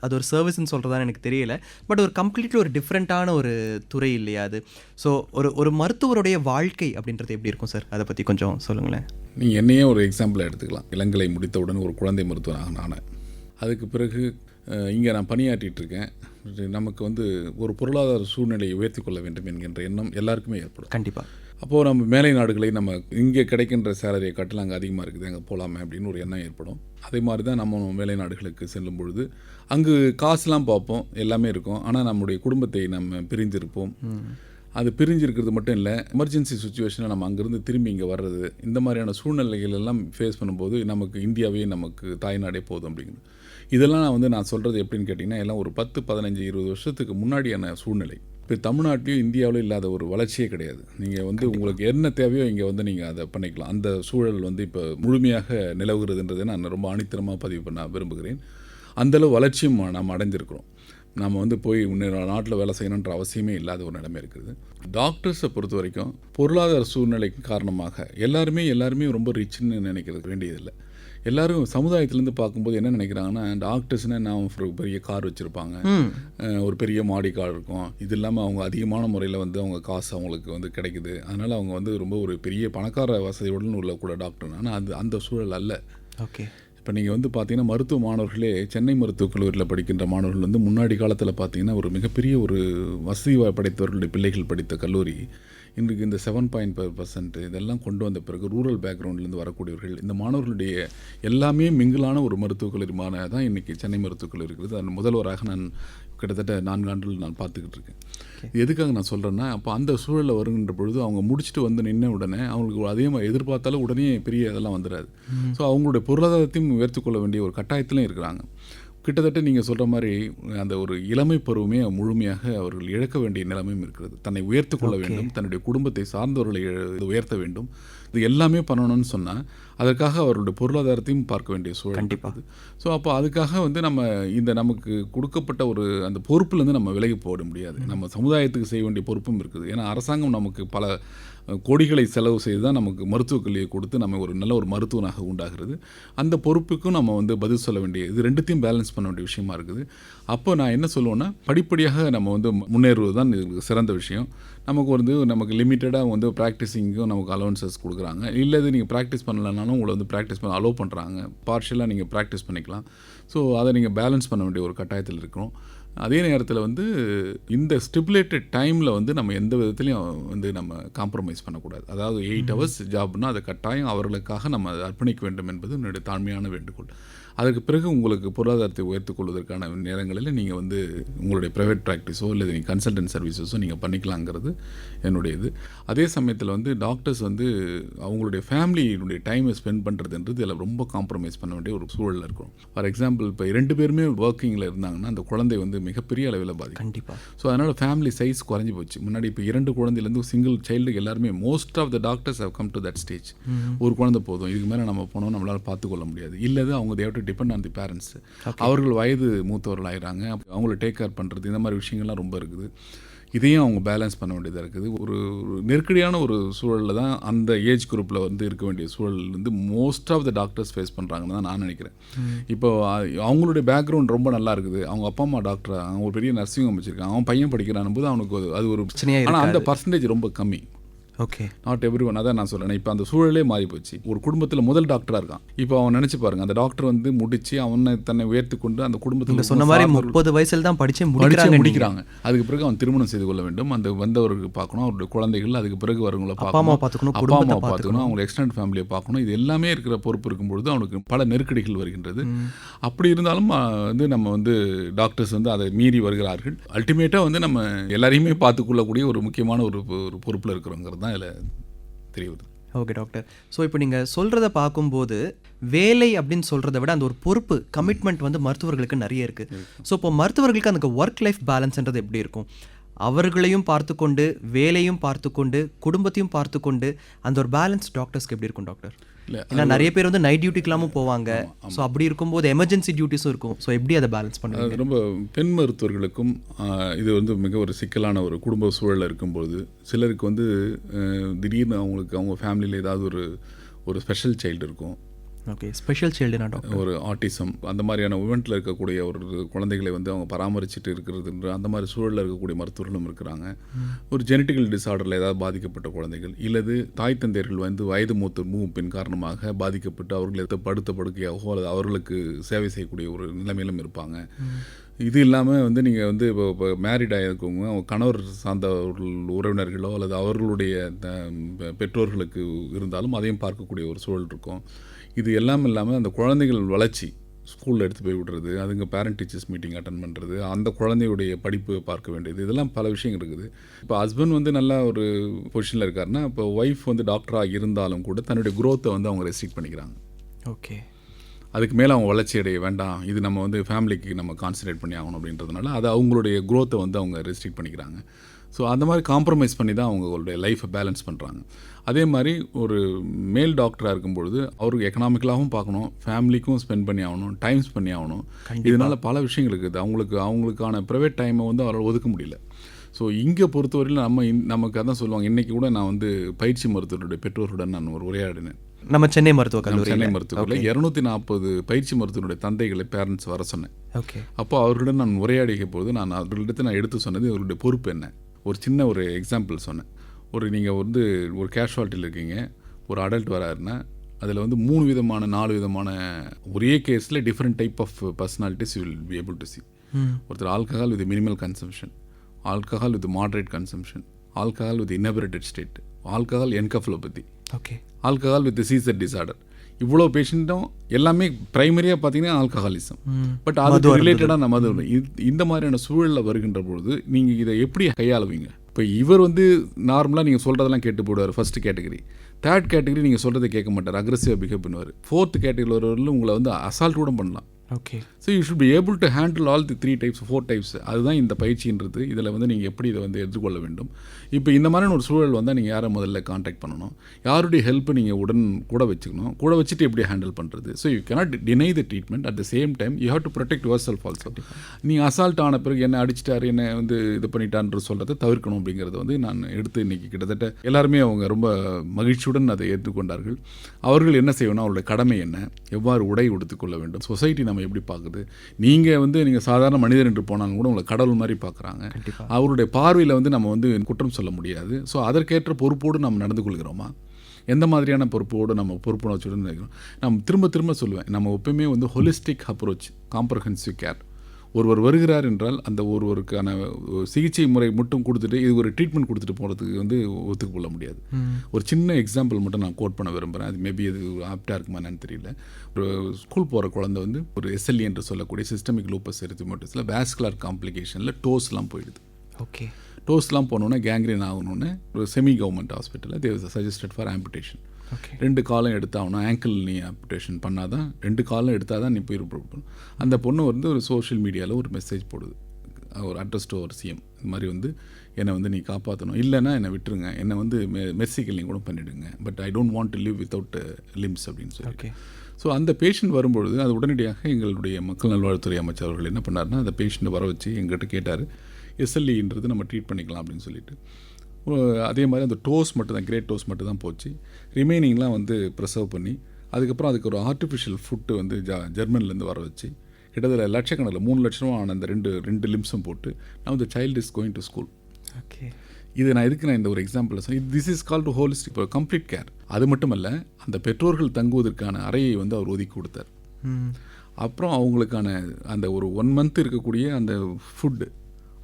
அது ஒரு சர்வீஸ்ன்னு சொல்கிறதான்னு எனக்கு தெரியல. பட் ஒரு கம்ப்ளீட்லி ஒரு டிஃப்ரெண்ட்டான ஒரு துறை இல்லையா அது? ஸோ ஒரு மருத்துவருடைய வாழ்க்கை அப்படின்றது எப்படி இருக்கும் சார்? அதை பற்றி கொஞ்சம் சொல்லுங்களேன். நீங்கள் என்னையே ஒரு எக்ஸாம்பிளாக எடுத்துக்கலாம். இளங்கலை முடித்தவுடன் ஒரு குழந்தை மருத்துவனாக நான் அதுக்கு பிறகு இங்கே நான் பணியாற்றிட்டுருக்கேன். நமக்கு வந்து ஒரு பொருளாதார சூழ்நிலையை உயர்த்தி கொள்ள வேண்டும் என்கின்ற எண்ணம் எல்லாருக்குமே ஏற்படும். கண்டிப்பாக. அப்போது நம்ம மேலை நாடுகளை நம்ம இங்கே கிடைக்கின்ற சேலரியை காட்டில் அங்கே அதிகமாக இருக்குது, அங்கே போகலாமே அப்படின்னு ஒரு எண்ணம் ஏற்படும். அதே மாதிரி தான் நம்ம மேலை நாடுகளுக்கு செல்லும் பொழுது அங்கு காசுலாம் பார்ப்போம், எல்லாமே இருக்கும். ஆனால் நம்முடைய குடும்பத்தை நம்ம பிரிஞ்சிருப்போம். அது பிரிஞ்சிருக்கிறது மட்டும் இல்லை, எமர்ஜென்சி சுச்சுவேஷனில் நம்ம அங்கேருந்து திரும்பி இங்கே வர்றது, இந்த மாதிரியான சூழ்நிலைகள் எல்லாம் ஃபேஸ் பண்ணும்போது நமக்கு இந்தியாவே நமக்கு தாய்நாடே போதும் அப்படிங்கிறது. இதெல்லாம் நான் சொல்கிறது எப்படின்னு கேட்டிங்கன்னா எல்லாம் ஒரு 10, 15, 20 வருஷத்துக்கு முன்னாடியான சூழ்நிலை. இப்போ தமிழ்நாட்டிலையும் இந்தியாவிலும் இல்லாத ஒரு வளர்ச்சியே கிடையாது. நீங்கள் வந்து உங்களுக்கு என்ன தேவையோ இங்கே வந்து நீங்கள் அதை பண்ணிக்கலாம். அந்த சூழல் வந்து இப்போ முழுமையாக நிலவுகிறதுன்றதை நான் ரொம்ப ஆணித்தரமாக பதிவு பண்ண விரும்புகிறேன். அந்தளவு வளர்ச்சியும் நாம் அடைந்திருக்கிறோம். நம்ம வந்து போய் நாட்டில் வேலை செய்யணுன்ற அவசியமே இல்லாத ஒரு நிலைமை இருக்குது. டாக்டர்ஸை பொறுத்த வரைக்கும் பொருளாதார சூழ்நிலை காரணமாக எல்லாருமே ரொம்ப ரிச்சுன்னு நினைக்கிறது வேண்டியதில்லை. எல்லாரும் சமுதாயத்திலேருந்து பார்க்கும்போது என்ன நினைக்கிறாங்கன்னா, டாக்டர்ஸ்னால் நான் ஒரு பெரிய கார் வச்சுருப்பாங்க, ஒரு பெரிய மாடி கார் இருக்கும். இது இல்லாமல் அவங்க அதிகமான முறையில் வந்து அவங்க காசு அவங்களுக்கு வந்து கிடைக்குது. அதனால் அவங்க வந்து ரொம்ப ஒரு பெரிய பணக்கார வசதியுடன் உள்ள கூட டாக்டர். ஆனால் அந்த சூழல் அல்ல. ஓகே. இப்போ நீங்கள் வந்து பார்த்தீங்கன்னா மருத்துவ மாணவர்களே சென்னை மருத்துவக் கல்லூரியில் படிக்கின்ற மாணவர்கள் வந்து முன்னாடி காலத்தில் பார்த்தீங்கன்னா ஒரு மிகப்பெரிய ஒரு வசதி படைத்தவர்களுடைய பிள்ளைகள் படித்த கல்லூரி இன்றைக்கு இந்த 7.5% இதெல்லாம் கொண்டு வந்த பிறகு ரூரல் பேக்ரவுண்ட்லேருந்து வரக்கூடியவர்கள் இந்த மாணவர்களுடைய எல்லாமே மிங்கிலான ஒரு மருத்துவக் கல்லூரி தான் இன்றைக்கி சென்னை மருத்துவக் கல்லூரி இருக்குது. அதன் முதல்வராக நான் கிட்டத்தட்ட 4 ஆண்டுகள் நான் பார்த்துக்கிட்டு இருக்கேன். எதுக்காக நான் சொல்கிறேன்னா, அப்போ அந்த சூழலில் வருகின்ற பொழுது அவங்க முடிச்சுட்டு வந்து நின்ன உடனே அவங்களுக்கு அதே மாதிரி எதிர்பார்த்தாலும் உடனே பெரிய இதெல்லாம் வந்துடாது. ஸோ அவங்களுடைய பொருளாதாரத்தையும் உயர்த்திக்கொள்ள வேண்டிய ஒரு கட்டாயத்திலும் இருக்கிறாங்க. கிட்டத்தட்ட நீங்கள் சொல்கிற மாதிரி அந்த ஒரு இளமை பருவமே முழுமையாக அவர்கள் இழக்க வேண்டிய நிலைமையும் இருக்கிறது. தன்னை உயர்த்து கொள்ள வேண்டும், தன்னுடைய குடும்பத்தை சார்ந்தவர்களை உயர்த்த வேண்டும். இது எல்லாமே பண்ணணும்னு சொன்னால் அதற்காக அவர்களுடைய பொருளாதாரத்தையும் பார்க்க வேண்டிய சூழல் கண்டிப்பாக. ஸோ அப்போ அதுக்காக வந்து நம்ம நமக்கு கொடுக்கப்பட்ட ஒரு அந்த பொறுப்புலேருந்து நம்ம விலகி போட முடியாது. நம்ம சமுதாயத்துக்கு செய்ய வேண்டிய பொறுப்பும் இருக்குது. ஏன்னா அரசாங்கம் நமக்கு பல கோடிகளை செலவு செய்து தான் நமக்கு மருத்துவக் கல்வியை கொடுத்து நம்ம ஒரு நல்ல ஒரு மருத்துவனாக உண்டாகிறது. அந்த பொறுப்புக்கும் நம்ம வந்து பதில் சொல்ல வேண்டிய இது ரெண்டுத்தையும் பேலன்ஸ் பண்ண வேண்டிய விஷயமா இருக்குது. அப்போ நான் என்ன சொல்லுவேன்னா, படிப்படியாக நம்ம வந்து முன்னேறுவது தான் இதுக்கு சிறந்த விஷயம். நமக்கு லிமிட்டடாக வந்து ப்ராக்டிஸிங்கும் நமக்கு அலவன்சஸ் கொடுக்குறாங்க. இல்லை இது நீங்கள் ப்ராக்டிஸ் பண்ணலனாலும் உங்களை வந்து ப்ராக்டிஸ் பண்ண அலோவ் பண்ணுறாங்க. பார்ஷியலாக நீங்கள் ப்ராக்டிஸ் பண்ணிக்கலாம். ஸோ அதை நீங்கள் பேலன்ஸ் பண்ண வேண்டிய ஒரு கட்டாயத்தில் இருக்கிறோம். அதே நேரத்தில் வந்து இந்த ஸ்டிப்புலேட்டட் டைமில் வந்து நம்ம எந்த விதத்துலையும் வந்து நம்ம காம்ப்ரமைஸ் பண்ணக்கூடாது. அதாவது 8 ஹவர்ஸ் ஜாப்னா அதை கட்டாயம் அவர்களுக்காக நம்ம அதை அர்ப்பணிக்க வேண்டும் என்பது என்னுடைய தாழ்மையான வேண்டுகோள். அதுக்கு பிறகு உங்களுக்கு பொருளாதாரத்தை உயர்த்துக் கொள்வதற்கான நேரங்களில் நீங்கள் வந்து உங்களுடைய ப்ரைவேட் ப்ராக்டிஸோ இல்லை நீங்கள் கன்சல்டன்ட் சர்வீசஸோ நீங்கள் பண்ணிக்கலாங்கிறது என்னுடைய இது. அதே சமயத்தில் வந்து டாக்டர்ஸ் வந்து அவங்களுடைய ஃபேமிலியினுடைய டைமை ஸ்பெண்ட் பண்ணுறதுன்றது இதில் ரொம்ப காம்ப்ரமைஸ் பண்ண வேண்டிய ஒரு சூழலில் இருக்கும். ஃபார் எக்ஸாம்பிள் இப்போ 2 பேருமே ஒர்க்கிங்கில் இருந்தாங்கன்னா அந்த குழந்தை வந்து மிகப்பெரிய அளவில் பாதிக்கும். கண்டிப்பாக. ஸோ அதனால் ஃபேமிலி சைஸ் குறைஞ்சி போச்சு. முன்னாடி இப்போ 2 குழந்தைலேருந்து சிங்கிள் சைல்டுக்கு எல்லாருமே most of the doctors have come to that stage. ஒரு குழந்தை போதும், இதுக்கு மேலே நம்ம போனோம் நம்மளால் பார்த்துக்கொள்ள முடியாது. இல்லது அவங்க they've to depend on the parents. அவர்கள் வயது மூத்தவர்கள் ஆகிறாங்க, அவங்கள டேக் கேர் பண்ணுறது இந்த மாதிரி விஷயங்கள்லாம் ரொம்ப இருக்குது. இதையும் அவங்க பேலன்ஸ் பண்ண வேண்டியதாக இருக்குது. ஒரு நெருக்கடியான ஒரு சூழலில் தான் அந்த ஏஜ் குரூப்பில் வந்து இருக்க வேண்டிய சூழல் வந்து most of the doctors face பண்ணுறாங்கன்னு தான் நான் நினைக்கிறேன். இப்போ அவங்களுடைய பேக்ரவுண்ட் ரொம்ப நல்லா இருக்குது. அவங்க அப்பா அம்மா டாக்டராக அவங்க ஒரு பெரிய நர்சிங் ஹோம் வச்சுருக்காங்க. அவன் பையன் படிக்கிறான் போது அவனுக்கு அது ஒரு ஆனால் அந்த பர்சன்டேஜ் ரொம்ப கம்மி. Okay, not every one. அதான் நான் சொல்கிறேன். இப்போ அந்த சூழலே மாறி போச்சு. ஒரு குடும்பத்தில் முதல் டாக்டராக இருக்கான். இப்போ அவன் நினச்சி பாருங்க, அந்த டாக்டர் வந்து முடிச்சு அவனை தன்னை உயர்த்தி கொண்டு அந்த குடும்பத்தில் சொன்ன மாதிரி 30 வயசில் தான் படித்து முடிக்கிறாங்க. அதுக்கு பிறகு அவன் திருமணம் செய்து கொள்ள வேண்டும். அந்த வந்தவருக்கு பார்க்கணும், அவருடைய குழந்தைகள், அதுக்கு பிறகு வரவங்களை பார்க்கணும், அப்பா அம்மா பார்த்துக்கணும், அவங்களை எக்ஸ்டெண்ட் ஃபேமிலியை பார்க்கணும். இது எல்லாமே இருக்கிற பொறுப்பு இருக்கும்பொழுது அவனுக்கு பல நெருக்கடிகள் வருகின்றது. அப்படி இருந்தாலும் வந்து நம்ம வந்து டாக்டர்ஸ் வந்து அதை மீறி வருகிறார்கள். அல்டிமேட்டாக வந்து நம்ம எல்லாரையுமே பார்த்துக்கொள்ளக்கூடிய ஒரு முக்கியமான ஒரு பொறுப்பில் இருக்கிறோங்கிறது தான் இதில் தெரியுது. Okay doctor. ஸோ இப்போ நீங்கள் சொல்கிறத பார்க்கும்போது வேலை அப்படின்னு சொல்கிறத விட அந்த ஒரு பொறுப்பு கமிட்மெண்ட் வந்து மருத்துவர்களுக்கு நிறைய இருக்குது. ஸோ இப்போ மருத்துவர்களுக்கு அந்த ஒர்க் லைஃப் பேலன்ஸ்ன்றது எப்படி இருக்கும்? அவர்களையும் பார்த்து கொண்டு வேலையும் பார்த்து கொண்டு குடும்பத்தையும் பார்த்து கொண்டு அந்த ஒரு பேலன்ஸ் டாக்டர்ஸ்க்கு எப்படி இருக்கும் டாக்டர்? ஏன்னா நிறைய பேர் வந்து நைட் டியூட்டிக்கெல்லாமும் போவாங்க. ஸோ அப்படி இருக்கும்போது எமர்ஜென்சி டியூட்டிஸும் இருக்கும். ஸோ எப்படி அதை பேலன்ஸ் பண்ணுவாங்க? ரொம்ப பெண் மருத்துவர்களுக்கும் இது வந்து மிக ஒரு சிக்கலான ஒரு குடும்ப சூழலில் இருக்கும்போது சிலருக்கு வந்து திடீர்னு அவங்க ஃபேமிலியில் ஏதாவது ஒரு ஸ்பெஷல் சைல்டு இருக்கும். ஓகே, ஸ்பெஷல் சைல்டுனா டாக்டர் ஒரு ஆட்டிசம் அந்த மாதிரியான இவெண்ட்டில் இருக்கக்கூடிய ஒரு குழந்தைகளை வந்து அவங்க பராமரிச்சுட்டு இருக்கிறதுன்ற அந்த மாதிரி சூழலில் இருக்கக்கூடிய மருத்துவர்களும் இருக்கிறாங்க. ஒரு ஜெனட்டிக்கல் டிஸார்டரில் ஏதாவது பாதிக்கப்பட்ட குழந்தைகள் இல்லது தாய் தந்தையர்கள் வந்து வயது மூத்த மூப்பின் காரணமாக பாதிக்கப்பட்டு அவர்களை படுத்த படுக்கையாகவோ அல்லது அவர்களுக்கு சேவை செய்யக்கூடிய ஒரு நிலைமையிலும் இருப்பாங்க. இது இல்லாமல் வந்து நீங்கள் வந்து இப்போ மேரிட் ஆகிருக்கவங்க அவங்க கணவர் சார்ந்தவர்கள் உறவினர்களோ அல்லது அவர்களுடைய பெற்றோர்களுக்கு இருந்தாலும் அதையும் பார்க்கக்கூடிய ஒரு சூழல் இருக்கும். இது எல்லாம் இல்லாமல் அந்த குழந்தைகள் வளர்ச்சி ஸ்கூலில் எடுத்து போய் விடுறது, அதுங்க பேரண்ட் டீச்சர்ஸ் மீட்டிங் அட்டன் பண்ணுறது, அந்த குழந்தையுடைய படிப்பு பார்க்க வேண்டியது, இதெல்லாம் பல விஷயங்கள் இருக்குது. இப்போ ஹஸ்பண்ட் வந்து நல்ல ஒரு பொசிஷனில் இருக்காருன்னா இப்போ ஒய்ஃப் வந்து டாக்டராக இருந்தாலும் கூட தன்னுடைய குரோத்தை வந்து அவங்க ரெஸ்ட்ரிக்ட் பண்ணிக்கிறாங்க. ஓகே, அதுக்கு மேலே அவங்க வளர்ச்சி அடைய வேண்டாம், இது நம்ம வந்து ஃபேமிலிக்கு நம்ம கான்சன்ட்ரேட் பண்ணி ஆகணும் அப்படின்றதுனால அது அவங்களுடைய க்ரோத்தை வந்து அவங்க ரெஸ்ட்ரிக்ட் பண்ணிக்கிறாங்க. ஸோ அந்த மாதிரி காம்ப்ரமைஸ் பண்ணி தான் அவங்களுடைய லைஃப்பை பேலன்ஸ் பண்ணுறாங்க. அதே மாதிரி ஒரு மேல் டாக்டராக இருக்கும்பொழுது அவருக்கு எக்கனாமிக்கலாகவும் பார்க்கணும், ஃபேமிலிக்கும் ஸ்பெண்ட் பண்ணி ஆகணும், டைம் பண்ணி ஆகணும். இதனால் பல விஷயங்கள் இருக்குது. அவங்களுக்கான ப்ரைவேட் டைமை வந்து அவரால் ஒதுக்க முடியல. ஸோ இங்கே பொறுத்தவரையில் நமக்கு அதான் சொல்லுவாங்க. இன்றைக்கி கூட நான் வந்து பயிற்சி மருத்துவருடைய பெற்றோருடன் நான் ஒரு உரையாடினேன். நம்ம சென்னை மருத்துவக் கல்லூரி, சென்னை மருத்துவத்தில் 240 பயிற்சி மருத்துவருடைய தந்தைகளை பேரண்ட்ஸ் வர சொன்னேன். ஓகே. அப்போ அவர்களிடம் நான் உரையாடிய போது அவர்களிடத்தை நான் எடுத்து சொன்னது அவருடைய பொறுப்பு என்ன. ஒரு சின்ன ஒரு எக்ஸாம்பிள் சொன்னேன். நீங்கள் வந்து ஒரு கேஷுவாலிட்டியில் இருக்கீங்க, ஒரு அடல்ட் வராருன்னா அதில் வந்து 3 விதமான 4 விதமான ஒரே கேஸில் different type of personalities you will be able to see. ஒருத்தர் alcohol with minimal consumption, alcohol with moderate consumption, alcohol with inebriated state, alcohol encephalopathy, okay, alcohol with seizure disorder. இவ்வளோ பேஷண்ட்டும் எல்லாமே ப்ரைமரியாக பார்த்தீங்கன்னா ஆல்கஹாலிசம், பட் அது ரிலேட்டடாக நம்ம இந்த மாதிரியான சூழலில் வருகின்ற பொழுது நீங்கள் இதை எப்படி கையாளுவீங்க? இப்போ இவர் வந்து நார்மலாக நீங்கள் சொல்கிறதெல்லாம் கேட்டு போடுவார், ஃபஸ்ட்டு கேட்டகரி. தேர்ட் கேட்டகரி நீங்கள் சொல்கிறத கேட்க மாட்டார், அக்ரெசிவாக பிஹேவ் பண்ணுவார். ஃபோர்த் கேட்டகரியில் வரவர்களும் உங்களை வந்து அசால்ட் கூட பண்ணலாம். Okay. So you should be able to handle all the 3 types 4 types. அதுதான் இந்த பயிற்சின்றது. இதில் வந்து நீங்கள் எப்படி இதை வந்து எதிர்கொள்ள வேண்டும். இப்போ இந்த மாதிரியான ஒரு சூழல் வந்தால் நீங்கள் யாரை முதல்ல காண்டாக்ட் பண்ணணும், யாருடைய ஹெல்ப்பை நீங்கள் கூட வச்சுக்கணும், கூட வச்சுட்டு எப்படி ஹேண்டில் பண்ணுறது. So you cannot deny the treatment, at the same time you have to protect your self also. நீங்கள் அசால்ட் ஆன பிறகு என்ன அடிச்சிட்டாரு, என்ன வந்து இது பண்ணிட்டான்ற சொல்கிறத தவிர்க்கணும். அப்படிங்கிறத வந்து நான் எடுத்து இன்றைக்கி கிட்டத்தட்ட எல்லாருமே அவங்க ரொம்ப மகிழ்ச்சியுடன் அதை ஏற்றுக்கொண்டார்கள். அவர்கள் என்ன செய்யணும், அவருடைய கடமை என்ன, எவ்வாறு உடை உடுத்திக்கொள்ள வேண்டும், சொசைட்டி நம்ம எப்படி பார்க்குது. நீங்கள் சாதாரண மனிதர் என்று போனாலும் கூட உங்களை கடவுள் மாதிரி பார்க்குறாங்க. அவருடைய பார்வையில் வந்து நம்ம வந்து குற்றம் சொல்ல முடியாது. ஸோ அதற்கேற்ற பொறுப்போடு நம்ம நடந்து கொள்கிறோமா, எந்த மாதிரியான பொறுப்போடு நம்ம பொறுப்புணர்ச்சியோடு நினைக்கிறோம். நான் திரும்ப சொல்லுவேன், நம்ம எப்பவுமே வந்து ஹோலிஸ்டிக் அப்ரோச், காம்ப்ரஹென்சிவ் கேர். ஒருவர் வருகிறார் என்றால் அந்த ஒருவருக்கான சிகிச்சை முறை மட்டும் கொடுத்துட்டு இது ஒரு ட்ரீட்மெண்ட் கொடுத்துட்டு போகிறதுக்கு வந்து ஒத்துக்கொள்ள முடியாது. ஒரு சின்ன எக்ஸாம்பிள் மட்டும் நான் கோட் பண்ண விரும்புகிறேன். அது மேபி அது ஆப்டாக இருக்குமா என்னன்னு தெரியல. ஒரு ஸ்கூல் போகிற குழந்தை வந்து ஒரு SLE என்று சொல்லக்கூடிய சிஸ்டமிக் லூப்பஸ் எரித்மெட்டஸில் வேஸ்குலர் காம்ப்ளிகேஷனில் டோஸ்லாம் போயிடுது. ஓகே. டோஸ்லாம் போனோன்னே கேங்க்ரீன் ஆகணுன்னு ஒரு செமி கவர்மெண்ட் ஹாஸ்பிட்டலில் தேர் சஜஸ்டட் ஃபார் ஆம்புடேஷன். 2 காலம் எடுத்தாகணும், ஆங்கிள் நீ ஆம்புடேஷன் பண்ணால் தான், 2 காலம் எடுத்தால் தான் நீ போயிருப்போம். அந்த பொண்ணு வந்து ஒரு சோஷியல் மீடியாவில் ஒரு மெசேஜ் போடுது, ஒரு அட்ரஸ் டு ஒரு CM. இது மாதிரி வந்து என்னை வந்து நீ காப்பாற்றணும், இல்லைன்னா என்னை விட்டுருங்க, என்னை வந்து மெர்சி கில்லிங் கூட பண்ணிவிடுங்க, but I don't want to live without limbs அப்படின்னு சொல்லி. ஸோ அந்த பேஷண்ட் வரும்பொழுது அது உடனடியாக எங்களுடைய மக்கள் நல்வாழ்வுத்துறை அமைச்சர் அவர்கள் என்ன பண்ணார்னா, அந்த பேஷண்ட்டை வர வச்சு எங்கிட்ட கேட்டார், SLEன்றது நம்ம ட்ரீட் பண்ணிக்கலாம் அப்படின்னு சொல்லிட்டு. அதே மாதிரி அந்த டோஸ் மட்டும் தான், கிரேட் டோஸ் மட்டும் தான் போச்சு. ரிமைனிங்லாம் வந்து ப்ரிசர்வ் பண்ணி அதுக்கப்புறம் அதுக்கு ஒரு ஆர்டிஃபிஷியல் ஃபுட்டு வந்து ஜெர்மனிலேருந்து வர வச்சு கிட்டத்தட்ட லட்சக்கணக்கில் 3 லட்சம் ஆன அந்த ரெண்டு லிம்ஸும் போட்டு நான் இந்த child is going to school. Okay. இது நான் எதுக்கு நான் இந்த ஒரு எக்ஸாம்பிள் சொன்னேன், this is called to holistic complete care. அது மட்டும் அல்ல, அந்த பெற்றோர்கள் தங்குவதற்கான அறையை வந்து அவர் ஒதுக்கி கொடுத்தார். அப்புறம் அவங்களுக்கான அந்த ஒரு 1 மந்த் இருக்கக்கூடிய அந்த ஃபுட்டு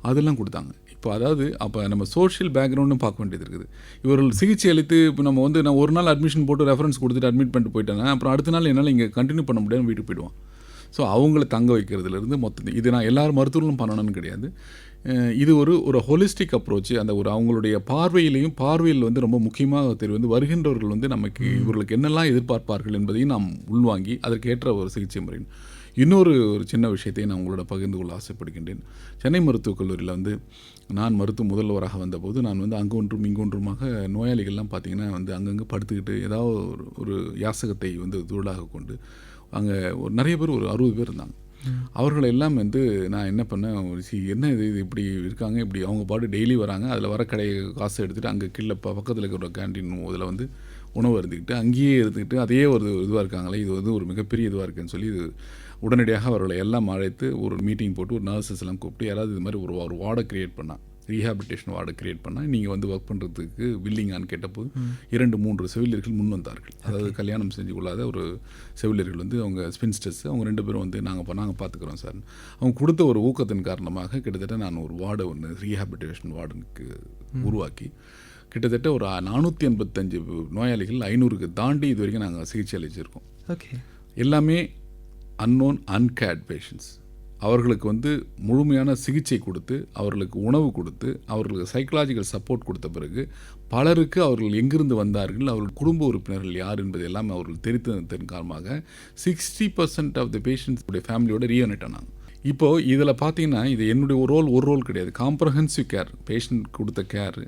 அதெல்லாம் கொடுத்தாங்க. இப்போ அதாவது அப்போ நம்ம சோஷியல் பேக்ரவுண்டும் பார்க்க வேண்டியது இருக்குது. இவர்கள் சிகிச்சை அளித்து இப்போ நம்ம வந்து நான் ஒரு நாள் அட்மிஷன் போட்டு ரெஃபரன்ஸ் கொடுத்துட்டு அட்மிட் பண்ணிட்டு போயிட்டேன்னா அப்புறம் அடுத்த நாள் என்னால் இங்கே கண்டினியூ பண்ண முடியாது, வீட்டுக்கு போயிடுவான். ஸோ அவங்கள தங்க வைக்கிறதுலேருந்து மொத்தம் இது நான் எல்லாரும் மருத்துவர்களும் பண்ணணும்னு கிடையாது. இது ஒரு ஹோலிஸ்டிக் அப்ரோச். அந்த ஒரு அவங்களுடைய பார்வையில் வந்து ரொம்ப முக்கியமாக தெரியும் வந்து வருகின்றவர்கள் வந்து நமக்கு இவர்களுக்கு என்னெல்லாம் எதிர்பார்ப்பார்கள் என்பதையும் நாம் உள்வாங்கி அதற்கேற்ற ஒரு சிகிச்சை முறை. இன்னொரு சின்ன விஷயத்தை நான் உங்களோட பகிர்ந்து கொள்ள ஆசைப்படுகின்றேன். சென்னை மருத்துவக் கல்லூரியில் வந்து நான் மருத்துவ முதல்வராக வந்தபோது நான் வந்து அங்கொன்றும் இங்கொன்றுமாக நோயாளிகள்லாம் பார்த்திங்கன்னா வந்து அங்கங்கே படுத்துக்கிட்டு ஏதாவது ஒரு யாசகத்தை வந்து தொழிலாக கொண்டு அங்கே நிறைய பேர் ஒரு 60 பேர் இருந்தாங்க. அவர்களை எல்லாம் வந்து நான் என்ன பண்ணேன், என்ன இது இப்படி இருக்காங்க, இப்படி அவங்க பாட்டு டெய்லி வராங்க, அதில் வர கடை காசை எடுத்துகிட்டு அங்கே கீழே பக்கத்தில் இருக்கிற கேன்டீன் இதில் வந்து உணவு இருந்துக்கிட்டு அங்கேயே இருந்துக்கிட்டு அதே ஒரு இதுவாக இருக்காங்களே, இது வந்து ஒரு மிகப்பெரிய இதுவாக இருக்குன்னு சொல்லி இது உடனடியாக அவர்களை எல்லாம் அழைத்து ஒரு மீட்டிங் போட்டு ஒரு நர்சஸ் எல்லாம் கூப்பிட்டு யாராவது இது மாதிரி ஒரு வார்டை க்ரியேட் பண்ணால், ரீஹாபிலிட்டேஷன் வார்டை க்ரியேட் பண்ணால் நீங்கள் வந்து ஒர்க் பண்ணுறதுக்கு வில்லிங்கான்னு கேட்டபோது 2-3 செவிலியர்கள் முன் வந்தார்கள். அதாவது கல்யாணம் செஞ்சு கொள்ளாத ஒரு செவிலியர்கள் வந்து அவங்க ஸ்பின்ஸ்டர்ஸ், அவங்க 2 பேரும் வந்து நாங்கள் பார்த்துக்குறோம் சார். அவங்க கொடுத்த ஒரு ஊக்கத்தின் காரணமாக கிட்டத்தட்ட நான் ஒரு வார்டை ஒன்று ரீஹாபிலிட்டேஷன் வார்டுக்கு உருவாக்கி கிட்டத்தட்ட ஒரு 485 நோயாளிகள் 500க்கு தாண்டி இது வரைக்கும் நாங்கள் சிகிச்சை அளிச்சிருக்கோம். ஓகே. எல்லாமே அன்னோன் அன்கேர்ட் பேஷண்ட்ஸ். அவர்களுக்கு வந்து முழுமையான சிகிச்சை கொடுத்து, அவர்களுக்கு உணவு கொடுத்து, அவர்களுக்கு சைக்கலாஜிக்கல் சப்போர்ட் கொடுத்த பிறகு பலருக்கு அவர்கள் எங்கிருந்து வந்தார்கள், அவர்கள் குடும்ப உறுப்பினர்கள் யார் என்பது எல்லாம் அவர்கள் தெரிந்ததன் காரணமாக 60% ஆஃப் த பேஷண்ட்ஸ் உடைய ஃபேமிலியோட ரீயூனைட் ஆனாங்க. இப்போது இதில் பார்த்தீங்கன்னா இது என்னுடைய ஒரு ரோல் கிடையாது. காம்ப்ரஹென்சிவ் கேர், பேஷண்ட் கொடுத்த கேரு,